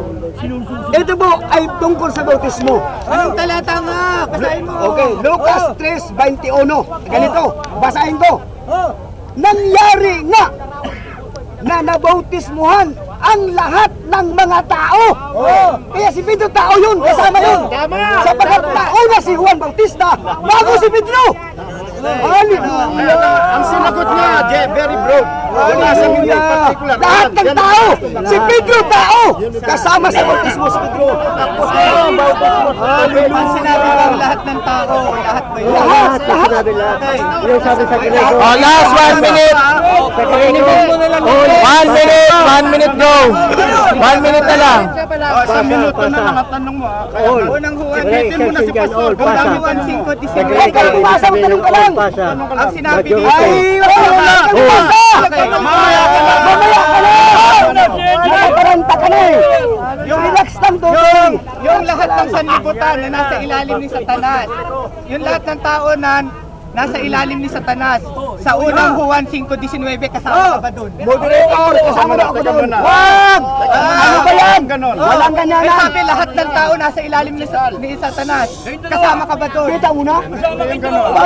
Ito po ay tungkol sa bautismo. Anong talata nga? Basahin mo. Okay, Lucas 3:21. Ganito, basahin ko. Nangyari nga na nabautismuhan ang lahat ng mga tao. Kaya si Pedro tao yun, kasama yun. Sapagkat nauna si Juan Bautista bago si Pedro. Hallelujah! Ang sinagot niya, very broad. Wala sa hindi particular. Lahat ng tao! Si Pedro tao! Kasama sa bautismo si Pedro. Ang sinabi ng lahat ng tao, lahat ba yun? Lahat. Sinabi lahat. Yung sabi sa Grego. Oh, last 1 minute. Sa Grego. 1 minute go. 1 minute na lang. Sa minuto na lang ang tanong mo. Unang Juan, Ulitin mo na si Pastor. Pasa. Juan 5:19. Huwag kayo pumasa, tanong ka lang! Pasa. Ang sinabi Majority. dito, Ay, wala kang pumasa! Mamaya ka lang. Mamaya ka na! Nakakaranta ka na eh! Relax lang to! yung lahat ng sanlibutan na nasa ilalim ni Satanas, yung lahat ng tao na nasa ilalim ni Satanas, sa unang Juan 5:19, kasama ka ba doon? Moderator, kasama na ako doon! Wag! Ano ba yan? Ganon. Walang Eh, ganyanan! sabi lahat ng tao nasa ilalim ni Satanas, kasama ka ba doon? Kita mo na?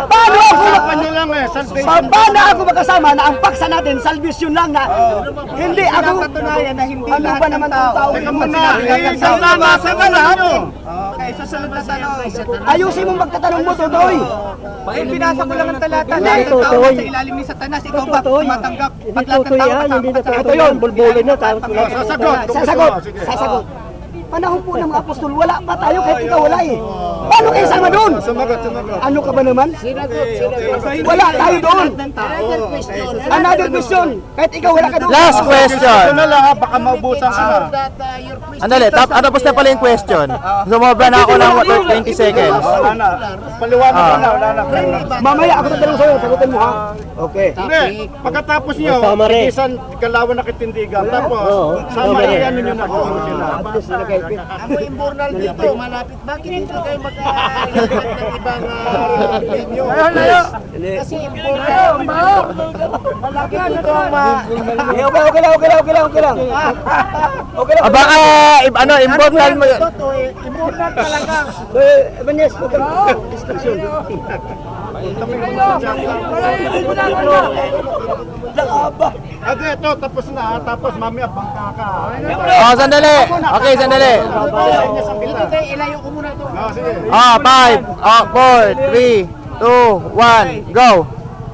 Paano ako? Usapan niyo lang eh. Salvation. Paano ako magkasama na ang paksa natin, salvation lang na hindi ako... Pinapatunayan na hindi Ano lahat ba ng naman tao. ang tao? Teka muna. Nasa na lahat. Okay, susunod na tanong. Ayusin mo magtatanong mo, Totoy! Eh, pinasa ko lang ang talata. Hindi, Lahat ng tao totoo. nasa ilalim ni Satanas. Ikaw ba Totoo. tumatanggap? Hindi Pag lahat ng totoo tao yan. Hindi na kasama totoo yan. Bulbulin na. Tapos Sasagot. Sasagot! Sasagot! Panahon po ng mga apostol, wala pa tayo kahit ikaw wala eh. Paano kayo sama doon? Sumagot. Ano ka ba naman? Wala tayo doon. Another question. Kahit ikaw wala ka doon. Last Ito question. na lang ha. Baka maubusan ka na. Andali, tapos na pala yung question. Sumobra na ako ng 20 seconds. Wala na. Paliwanag ko na. Wala na. Mamaya ako tatanong sa'yo, sagutin mo ha. Okay. Hindi. Pagkatapos niyo, Summary. ikisan kalawan na kitindigan. Tapos, Summary. summary, ano nyo na kung sila. Ako imburnal dito, malapit. Bakit dito kayo mag-iigat ng ibang venue? Kasi imburnal. Malaki dito Okay lang. Okay lang. Baka, immortal mo yun. Imburnal talaga. Banyes, huwag kang distraction. Ate, ito, tapos na. Tapos mamaya, bangka ka. Oh, sandali. Okay, sandali. Ilayo ko muna ito. Sige. 5, 4, 3, 2, 1, go.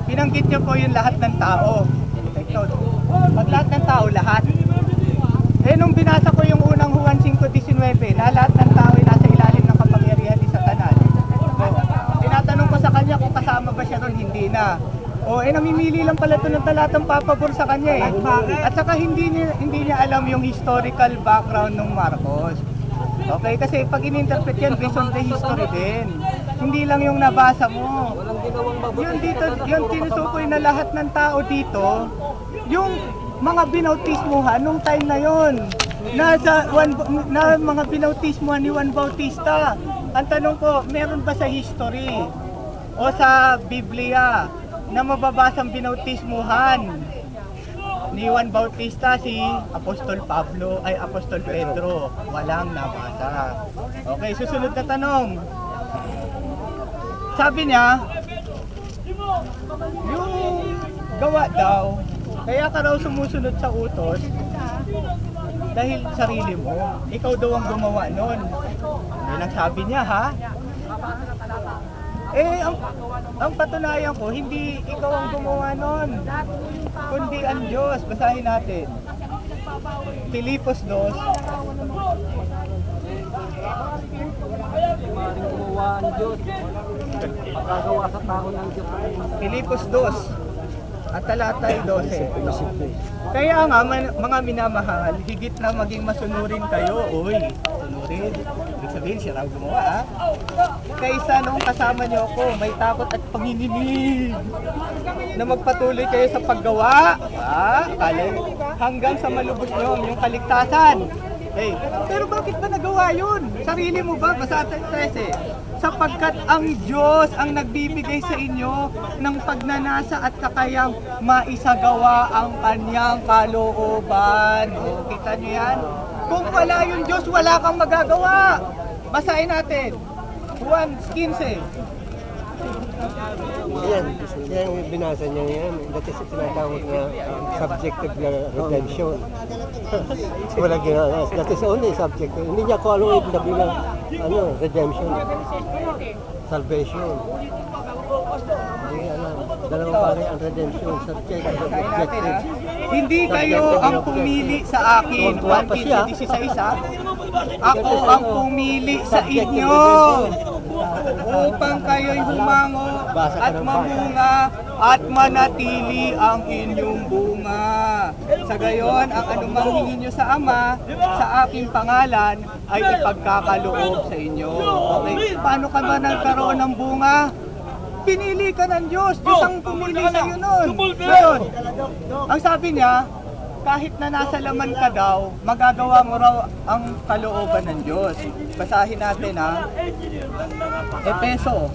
Binanggit niyo po yung lahat ng tao. Ito, pag lahat ng tao, lahat. Eh nung binasa ko yung unang Juan 5:19 na lahat ng tao ay nasa ilalim ng kapangyarihan ni Satanas. So, tinatanong ko sa kanya kung kasama ba siya ron, hindi na. Namimili lang pala ito ng talatang papabor sa kanya eh. At saka hindi niya alam yung historical background ng Marcos. Okay, kasi pag in-interpret yan, based on the history din. Hindi lang yung nabasa mo. Yun dito, yung tinutukoy na lahat ng tao dito, yung mga binautismuhan nung time na yon. Na mga binautismuhan ni Juan Bautista. Ang tanong ko, meron ba sa history o sa Biblia na mababasang binautismuhan ni Juan Bautista si Apostol Pedro? Walang nabasa. Okay, susunod na tanong. Sabi niya, yung gawa daw, kaya ka raw sumusunod sa utos dahil sarili mo. Ikaw daw ang gumawa nun. Yun ang sabi niya, ha? Ang patunayan ko, hindi ikaw ang gumawa nun, kundi ang Diyos. Basahin natin. Filipos 2. Filipos 2 at talatay 12. Kaya nga, mga minamahal, higit na maging masunurin kayo, sunurin. Ibig sabihin, siya raw gumawa, ha? Kaysa nung kasama niyo ako, may takot at pangininig na magpatuloy kayo sa paggawa, hanggang sa malubos niyo yung kaligtasan. Pero bakit ba nagawa yun? Sarili mo ba? Basa 13. Sapagkat ang Diyos ang nagbibigay sa inyo ng pagnanasa at kakayang maisagawa ang kanyang kalooban. Kita niyo yan? Kung wala yung Diyos, wala kang magagawa. Basahin natin. Juan 15. Yan binasa niya yan. That is tinatawag na subjective redemption. Wala ginagawa. That is only subjective. Hindi niya ko alam ibig sabihin ng redemption. Salvation. Hindi alam. Dalawang pare ang redemption. Subjective and objective. Hindi kayo ang pumili sa akin. Juan 15:16. Ako ang pumili sa inyo upang kayo'y humango at mamunga at manatili ang inyong bunga. Sa gayon, ang anumang hingin nyo sa Ama, sa aking pangalan, ay ipagkakaloob sa inyo. Okay, paano ka ba nagkaroon ng bunga? Pinili ka ng Diyos. Diyos ang pumili sa iyo nun. Ngayon, ang sabi niya, kahit na nasa laman ka daw, magagawa mo raw ang kalooban ng Diyos. Basahin natin, ha? Efeso.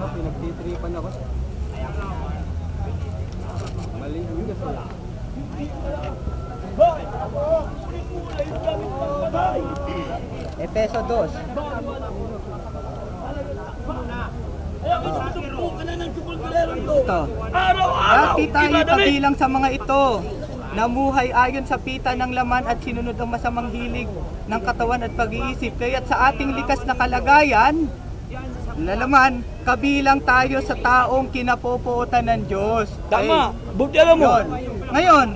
Pinagtitripan ako. Mali yung gasala. Efeso 2. Ito. Dati tayo kabilang sa mga ito, namuhay ayon sa pita ng laman at sinunod ang masamang hilig ng katawan at pag-iisip. Kaya't sa ating likas na kalagayan, lalaman, kabilang tayo sa taong kinapopuotan ng Diyos. Tama, buti alam mo. Ngayon,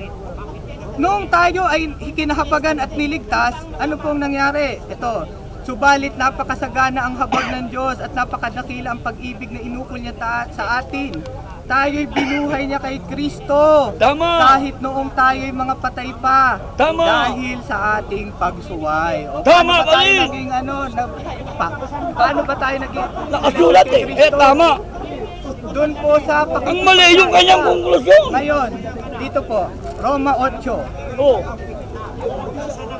noong tayo ay kinahabagan at niligtas, ano pong nangyari? Ito, subalit napakasagana ang habag ng Diyos at napakadakila ang pag-ibig na inukol niya sa atin. Tayo'y binuhay niya kay Kristo. Tama. Kahit noong tayo'y mga patay pa. Tama. Dahil sa ating pagsuway. O, Tama, paano ba tayo Kalil. naging paano ba tayo naging Nakasulat kay eh. Kristo? Tama. Doon po sa Ang mali yung kanyang konklusyon. Ngayon, dito po, Roma 8. Oh.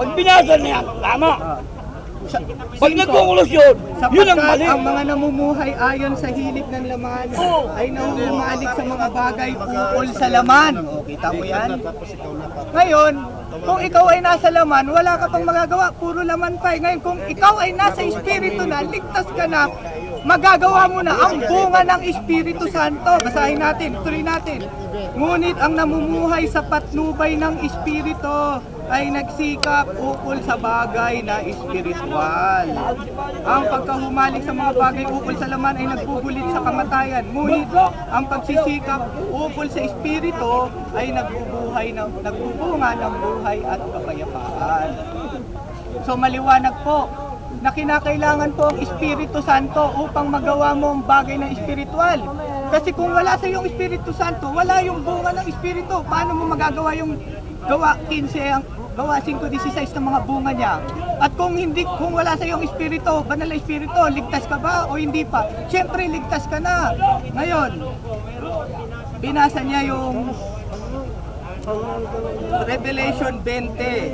Pag binasa niya, tama. Pag nagkonklusyon, yun ang mali. Ang mga namumuhay ayon sa hilig ng laman ay nahuhumalig sa mga bagay ukol sa laman. O, kita mo yan? Ngayon, kung ikaw ay nasa laman, wala ka pang magagawa, puro laman pa. Ngayon, kung ikaw ay nasa Espiritu na, ligtas ka na, magagawa mo na ang bunga ng Espiritu Santo. Basahin natin, tuloy natin. Ngunit ang namumuhay sa patnubay ng Espiritu ay nagsikap ukol sa bagay na espiritual. Ang pagkahumaling sa mga bagay ukol sa laman ay nagbubulit sa kamatayan. Ngunit ang pagsisikap ukol sa espiritu ay nagbubunga ng buhay at kapayapaan. So maliwanag po na kinakailangan po ang Espiritu Santo upang magawa mo ang bagay na espiritual. Kasi kung wala sa iyong Espiritu Santo, wala yung bunga ng Espiritu. Paano mo magagawa yung gawa 15, ang gawa 5:16 ng mga bunga niya? At kung wala sa iyong Espiritu, banal na Espiritu, ligtas ka ba o hindi pa? Siyempre, ligtas ka na. Ngayon, binasa niya yung Revelation 20.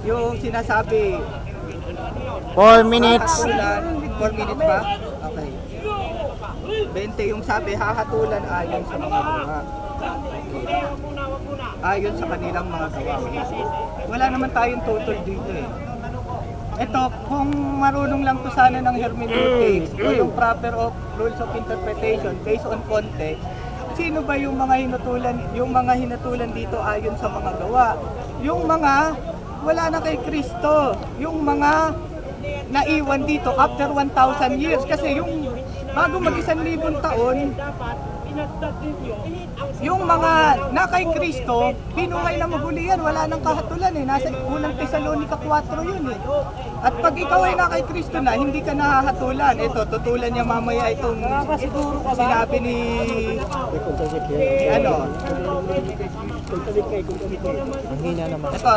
Yung sinasabi 4 minutes. 4 minutes ba? Okay. 20 yung sabi, hahatulan ayon sa mga bunga. Ayon sa kanilang mga gawa. Wala naman tayong total dito eh. Ito, kung marunong lang to sana ng hermeneutics o yung proper of rules of interpretation based on context, sino ba yung mga hinatulan dito ayon sa mga gawa? Yung mga wala na kay Kristo, yung mga naiwan dito after 1,000 years, kasi yung bago mag-1,000 taon, yung mga na kay Kristo, pinuhay na magulian, wala nang kahatulan eh. Nasa unang Tesalonica 4 yun eh. At pag ikaw ay na kay Kristo na, hindi ka nahahatulan. Ito, tutulan niya mamaya itong sinabi ni ito,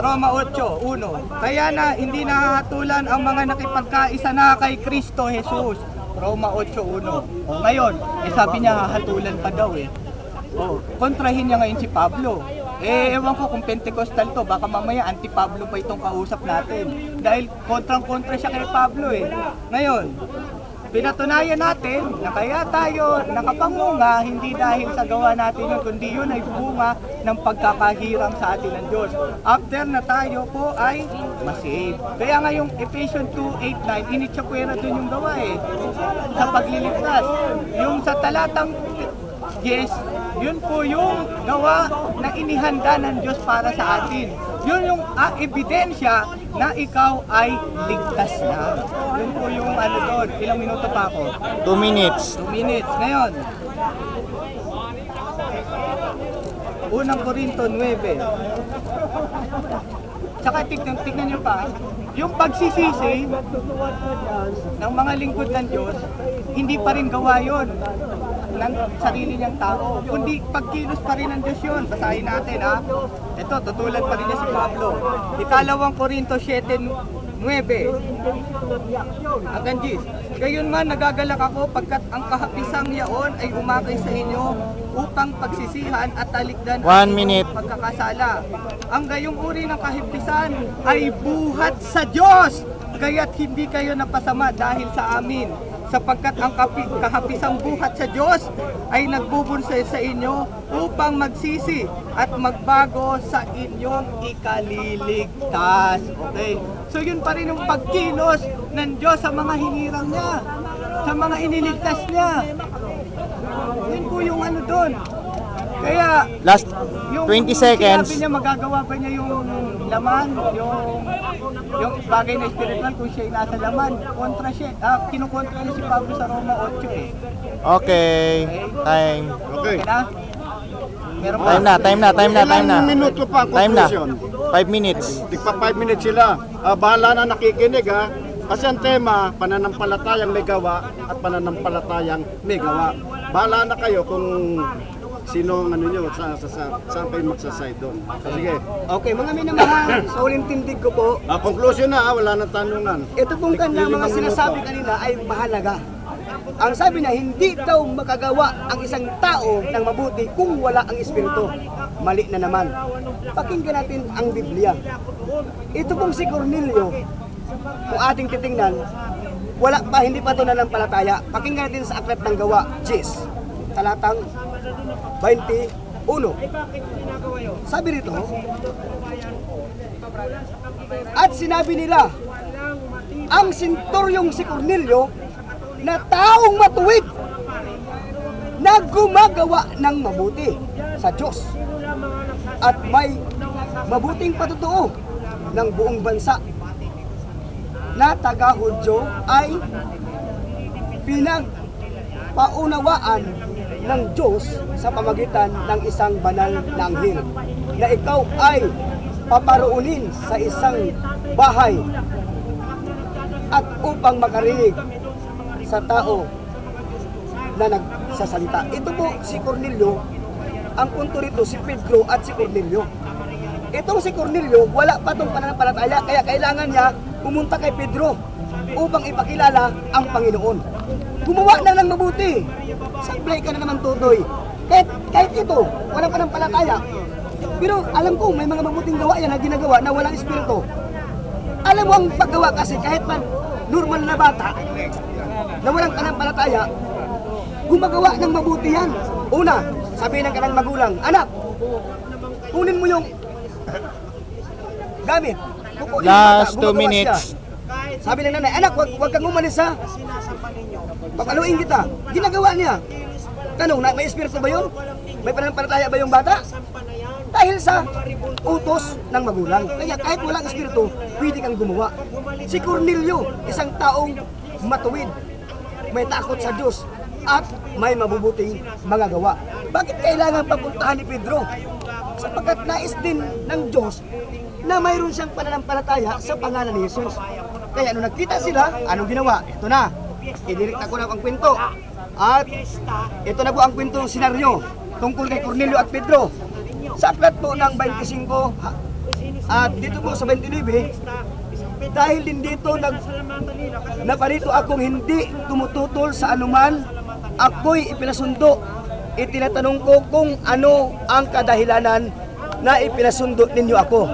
Roma 8:1. Kaya na hindi nahahatulan ang mga nakipagkaisa na kay Kristo Jesus. Roma 8:1. Ngayon, sabi niya hahatulan pa daw eh. Kontrahin niya ngayon si Pablo. Ewan ko kung Pentecostal to, baka mamaya anti-Pablo pa itong kausap natin. Dahil kontrang-kontra siya kay Pablo eh. Ngayon, pinatunayan natin na kaya tayo nakapangunga hindi dahil sa gawa natin yun, kundi yun ay bunga ng pagkakahiram sa atin ng Diyos. After na tayo po ay masave. Kaya nga yung Ephesians 2:8-9, initsakwera dun yung gawa eh. Sa pagliligtas. Yung sa talatang yes, yun po yung gawa na inihanda ng Diyos para sa atin. Yun yung ebidensya na ikaw ay ligtas na. Yun po yung ano doon. Ilang minuto pa ako? 2 minutes. 2 minutes. Ngayon, unang Korinto 9. Tsaka tignan nyo pa, yung pagsisisi ng mga lingkod ng Diyos, hindi pa rin gawa yun ng sarili niyang tao, kundi pagkilos pa rin ng Diyos yun. Basahin natin ha. Ito, tutulan pa rin niya si Pablo. Ikalawang Korinto 7:9. Hanggang Gis. Gayon man nagagalak ako pagkat ang kahapisang yaon ay umakay sa inyo upang pagsisihan at talikdan 1 minute. pagkakasala. Ang gayong uri ng kahapisan ay buhat sa Diyos, kaya't hindi kayo napasama dahil sa amin. Sapagkat ang kahapisang buhat sa Diyos ay nagbubunsay sa inyo upang magsisi at magbago sa inyong ikaliligtas. Okay? So yun pa rin yung pagkilos ng Diyos sa mga hinirang niya, sa mga iniligtas niya. Yun po yung ano doon. Kaya Last 20 seconds. Sinabi niya magagawa pa niya yung laman, yung bagay na spiritual kung siya ay nasa laman. Kontra siya. Kinukontra niya si Pablo sa Roma 8 eh. Okay. Time. Okay. Okay na? Meron pa? Time na. Ilang minuto pa ang Time na. conclusion? 5 minutes. Tigpa 5 minutes sila. Bahala na nakikinig ha. Kasi ang tema, pananampalatayang may gawa at pananampalatayang may gawa. Bahala na kayo kung sino ang ano nyo, saan kayo magsaside doon. So, sige. Okay, mga minamahal, sa uling tindig ko po, Conclusion na ha, wala nang tanungan. ito pong kanilang mga Limang sinasabi minuto. kanina ay mahalaga. Ang sabi niya, hindi daw makagawa ang isang tao ng mabuti kung wala ang Espiritu. Mali na naman. Pakinggan natin ang Biblia. Ito pong si Cornelio, kung ating titingnan, hindi pa ito nanampalataya. Pakinggan natin sa Aklat ng Gawa, talatang 21. Sabi rito, at sinabi nila, ang senturyong si Cornelio na taong matuwid na gumagawa ng mabuti sa Diyos at may mabuting patutuo ng buong bansa na taga-Hudyo ay pinagpaunawaan ng Diyos sa pamagitan ng isang banal na anghel na ikaw ay paparoonin sa isang bahay at upang makarinig sa tao na nagsasalita. Ito po si Cornelio, ang punto rito si Pedro at si Cornelio. Itong si Cornelio, wala pa itong pananampalataya, kaya kailangan niya pumunta kay Pedro upang ipakilala ang Panginoon. Gumawa na ng mabuti. Sablay ka na naman, Tutoy. Kahit ito, walang pananampalataya. Pero alam ko, may mga mabuting gawa yan na ginagawa na walang espiritu. Alam mo ang paggawa kasi kahit man normal na bata na walang pananampalataya, gumagawa ng mabuti yan. Una, sabihin ng kanang magulang, anak, kunin mo yung gamit. Kukunin yung bata, Last 2 gumagawa minutes. siya. Sabi ng nanay, anak, wag kang umalis ha. Papaluin kita. Ginagawa niya. Tanong, may espiritu ba yun? May pananampalataya ba yung bata? Dahil sa utos ng magulang. Kaya kahit walang espiritu, pwede kang gumawa. Si Cornelio, isang taong matuwid, may takot sa Diyos, at may mabubuting mga gawa. Bakit kailangan papuntahan ni Pedro? Sapagkat nais din ng Diyos na mayroon siyang pananampalataya sa pangalan ni Jesus. Kaya nung nagkita sila, anong ginawa? Ito na, idirekta ko na ang kwento. At ito na po ang kwento ng senaryo tungkol kay Cornelio at Pedro. Sa aklat po ng 25 at dito po sa 29, dahil din dito naparito akong hindi tumututol sa anuman, ako'y ipinasundo. Itinatanong ko kung ano ang kadahilanan na ipinasundo ninyo ako.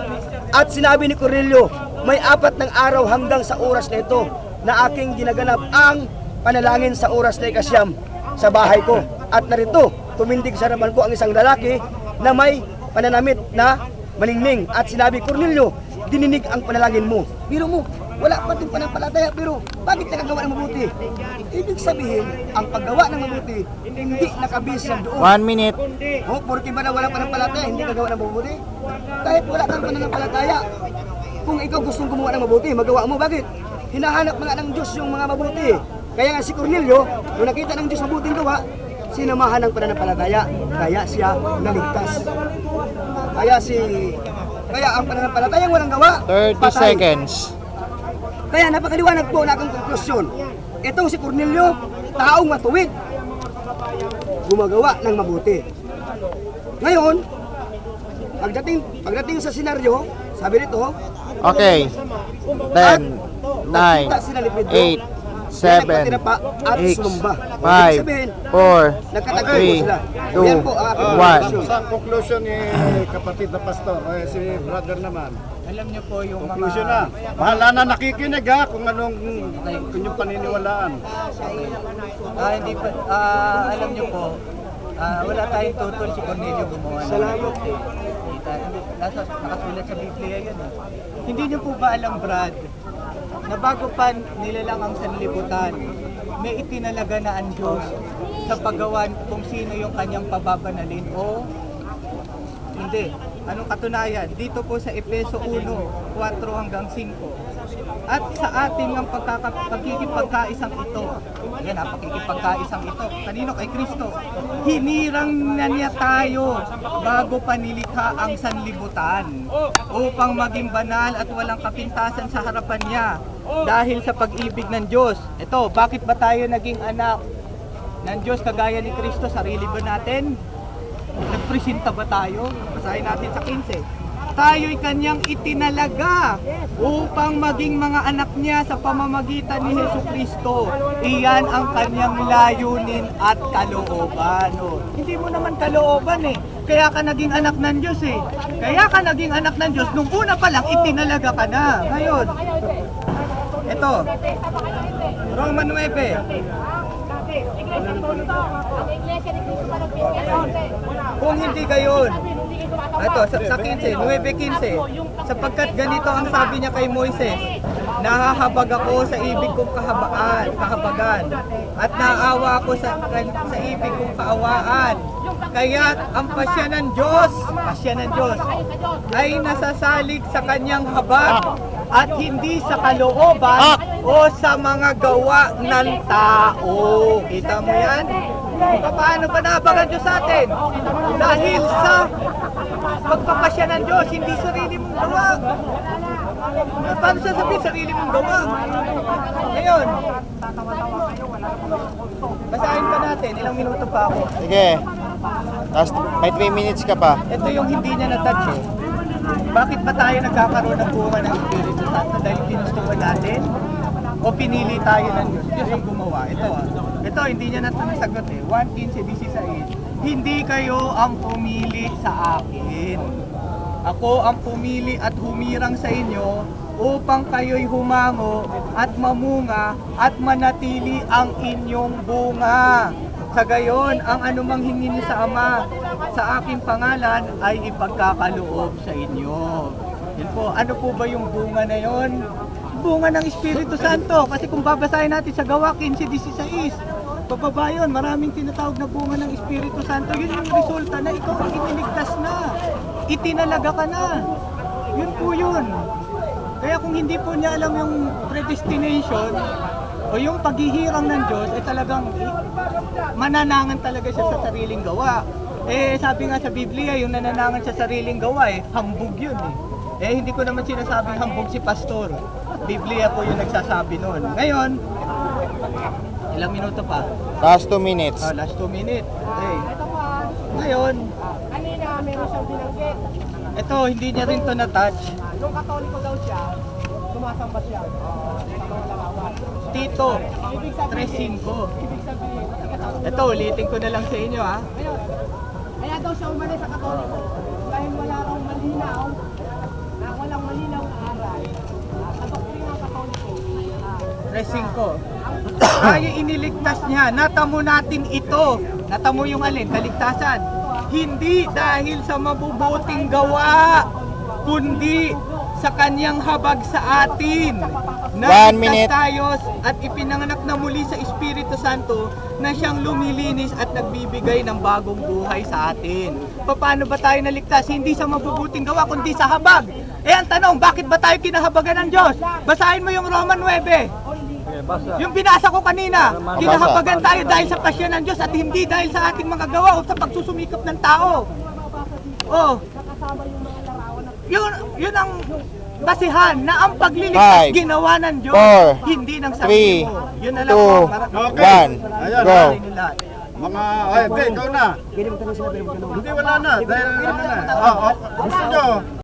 At sinabi ni Cornelio, may 4 ng araw hanggang sa oras na ito na aking ginaganap ang panalangin sa oras na ikasyam sa bahay ko. At narito, tumindig sa harapan ko ang isang lalaki na may pananamit na malingning. At sinabi, Cornelio, dininig ang panalangin mo. Biro mo, wala pa itong pananampalataya, pero bakit nakagawa ng mabuti? Ibig sabihin, ang paggawa ng mabuti, hindi nakabis yan doon. 1 minute. O, porque ba na wala pananampalataya, hindi nagawa ng mabuti? Kahit wala kang pananampalataya, kung ikaw gustong gumawa ng mabuti, magawa mo. Bakit? Hinahanap mga ng Diyos yung mga mabuti. Kaya nga si Cornelio, nung nakita ng Diyos mabuting gawa, sinamahan ng pananampalataya, kaya siya naligtas. Kaya ang pananampalatayang walang gawa, 30 patay. seconds. Kaya napakaliwanag po na akong konklusyon. Itong si Cornelio, taong matuwid, gumagawa ng mabuti. Ngayon, pagdating sa senaryo, sabi nito, Okay. 10, 9, nakita sila ni Pedro, 8, 7, nagpatinapa at 6, sumamba. 5, Sabihin, 4, nagkatagpo 3, sila. 2, Yan po ang aking 1. konklusyon. Sa conclusion ni kapatid na pastor, si brother naman. Alam niyo po yung Conclusion mga... na. Bahala na nakikinig ha kung kung yung paniniwalaan. hindi pa, alam niyo po, wala tayong tutol si Cornelio gumawa. Salamat. Nakasulat sa Biblia yun. Hindi niyo po ba alam, Brad, na bago pa nilalang ang sanlibutan, may itinalaga na ang Diyos sa paggawa kung sino yung kanyang pababanalin o hindi. Anong katunayan? Dito po sa Efeso 1, 4 hanggang 5. At sa ating ang pagkikipagkaisang ito, yan ang pagkikipagkaisang ito, kanino? Kay Kristo. Hinirang na niya tayo bago pa nilikha ang sanlibutan upang maging banal at walang kapintasan sa harapan niya dahil sa pag-ibig ng Diyos. Ito, bakit ba tayo naging anak ng Diyos kagaya ni Kristo? Sarili ba natin? Nagpresenta ba tayo? Basahin natin sa 15. Tayo'y kanyang itinalaga upang maging mga anak niya sa pamamagitan ni Jesucristo. Iyan ang kanyang layunin at kalooban. Hindi mo naman kalooban eh. Kaya ka naging anak ng Diyos eh. Kaya ka naging anak ng Diyos. Nung una pa lang, itinalaga ka na. Ngayon, ito, Roman 9. Kung hindi gayon, ito, sa 15, 9:15, sapagkat ganito ang sabi niya kay Moises, nahahabag ako sa ibig kong kahabagan, at naawa ako sa ibig kong kaawaan. Kaya ang pasya ng Diyos ay nasasalig sa kanyang habag at hindi sa kalooban o sa mga gawa ng tao. Kita mo yan? Paano ba nahabagan Diyos sa atin? Dahil sa pagpapasya ng Diyos, hindi sarili mong gawa. Paano sasabihin sarili mong gawa? Ngayon, basahin pa natin, ilang minuto pa ako. Sige. Tapos may 3 minutes ka pa. Ito yung hindi niya na-touch eh. Bakit ba tayo nagkakaroon ng bunga ng Espiritu Santo? Dahil ginustuhan natin? O pinili tayo ng Diyos? Diyos ang gumawa. Ito hindi niya nasagot eh. 1:15-16. Hindi kayo ang pumili sa akin. Ako ang pumili at humirang sa inyo upang kayo'y humango at mamunga at manatili ang inyong bunga. Sa gayon, ang anumang hingin sa Ama sa aking pangalan ay ipagkakaloob sa inyo. Yun po, ano po ba yung bunga na yon? Bunga ng Espiritu Santo. Kasi kung babasahin natin sa Gawa 15:16, pababa yun, maraming tinatawag na bunga ng Espiritu Santo. Yun yung resulta na ikaw ang iniligtas na. Itinalaga ka na. Yun po yun. Kaya kung hindi po niya alam yung predestination o yung paghihirang ng Diyos, eh talagang mananangan talaga siya sa sariling gawa. Eh sabi nga sa Biblia, yung nananangan sa sariling gawa, hambog yun eh. Eh hindi ko naman sinasabing hambog si pastor. Biblia po yung nagsasabi nun. Ngayon, ilang minuto pa? Last 2 minutes. Last 2 minutes. Okay. Ngayon, Kanina, meron siyang binanggit. ito, hindi niya rin to na-touch. Nung Katoliko daw siya, sumasamba siya. Tito, 3:5. Ibig sabihin, Ito, ulitin ko na lang sa inyo ha. ngayon, kaya daw siya umalis sa Katoliko. Dahil wala raw malinaw, na walang malinaw na aral. Sa doktrina ng Katoliko. 3:5. Tayo iniligtas niya. Natamo natin ito. Natamo yung alin? Kaligtasan. Hindi dahil sa mabubuting gawa, kundi sa kanyang habag sa atin. 1 minute. Tayo at ipinanganak na muli sa Espiritu Santo na siyang lumilinis at nagbibigay ng bagong buhay sa atin. Paano ba tayo naligtas? Hindi sa mabubuting gawa, kundi sa habag. Eh ang tanong, bakit ba tayo kinahabagan ng Diyos? Basahin mo yung Roman 9. Yung binasa ko kanina, kinahabagan tayo dahil sa pasya ng Diyos at hindi dahil sa ating mga gawa o sa pagsusumikap ng tao. Oh. Yun ang basihan na ang pagliligtas 5, ginawa ng Diyos, 4, hindi ng sarili mo. Yun na lang 2, po. 1, Ayan, go. Mga, ay, ikaw na. Hindi, wala na. Dahil ano na. Gusto nyo,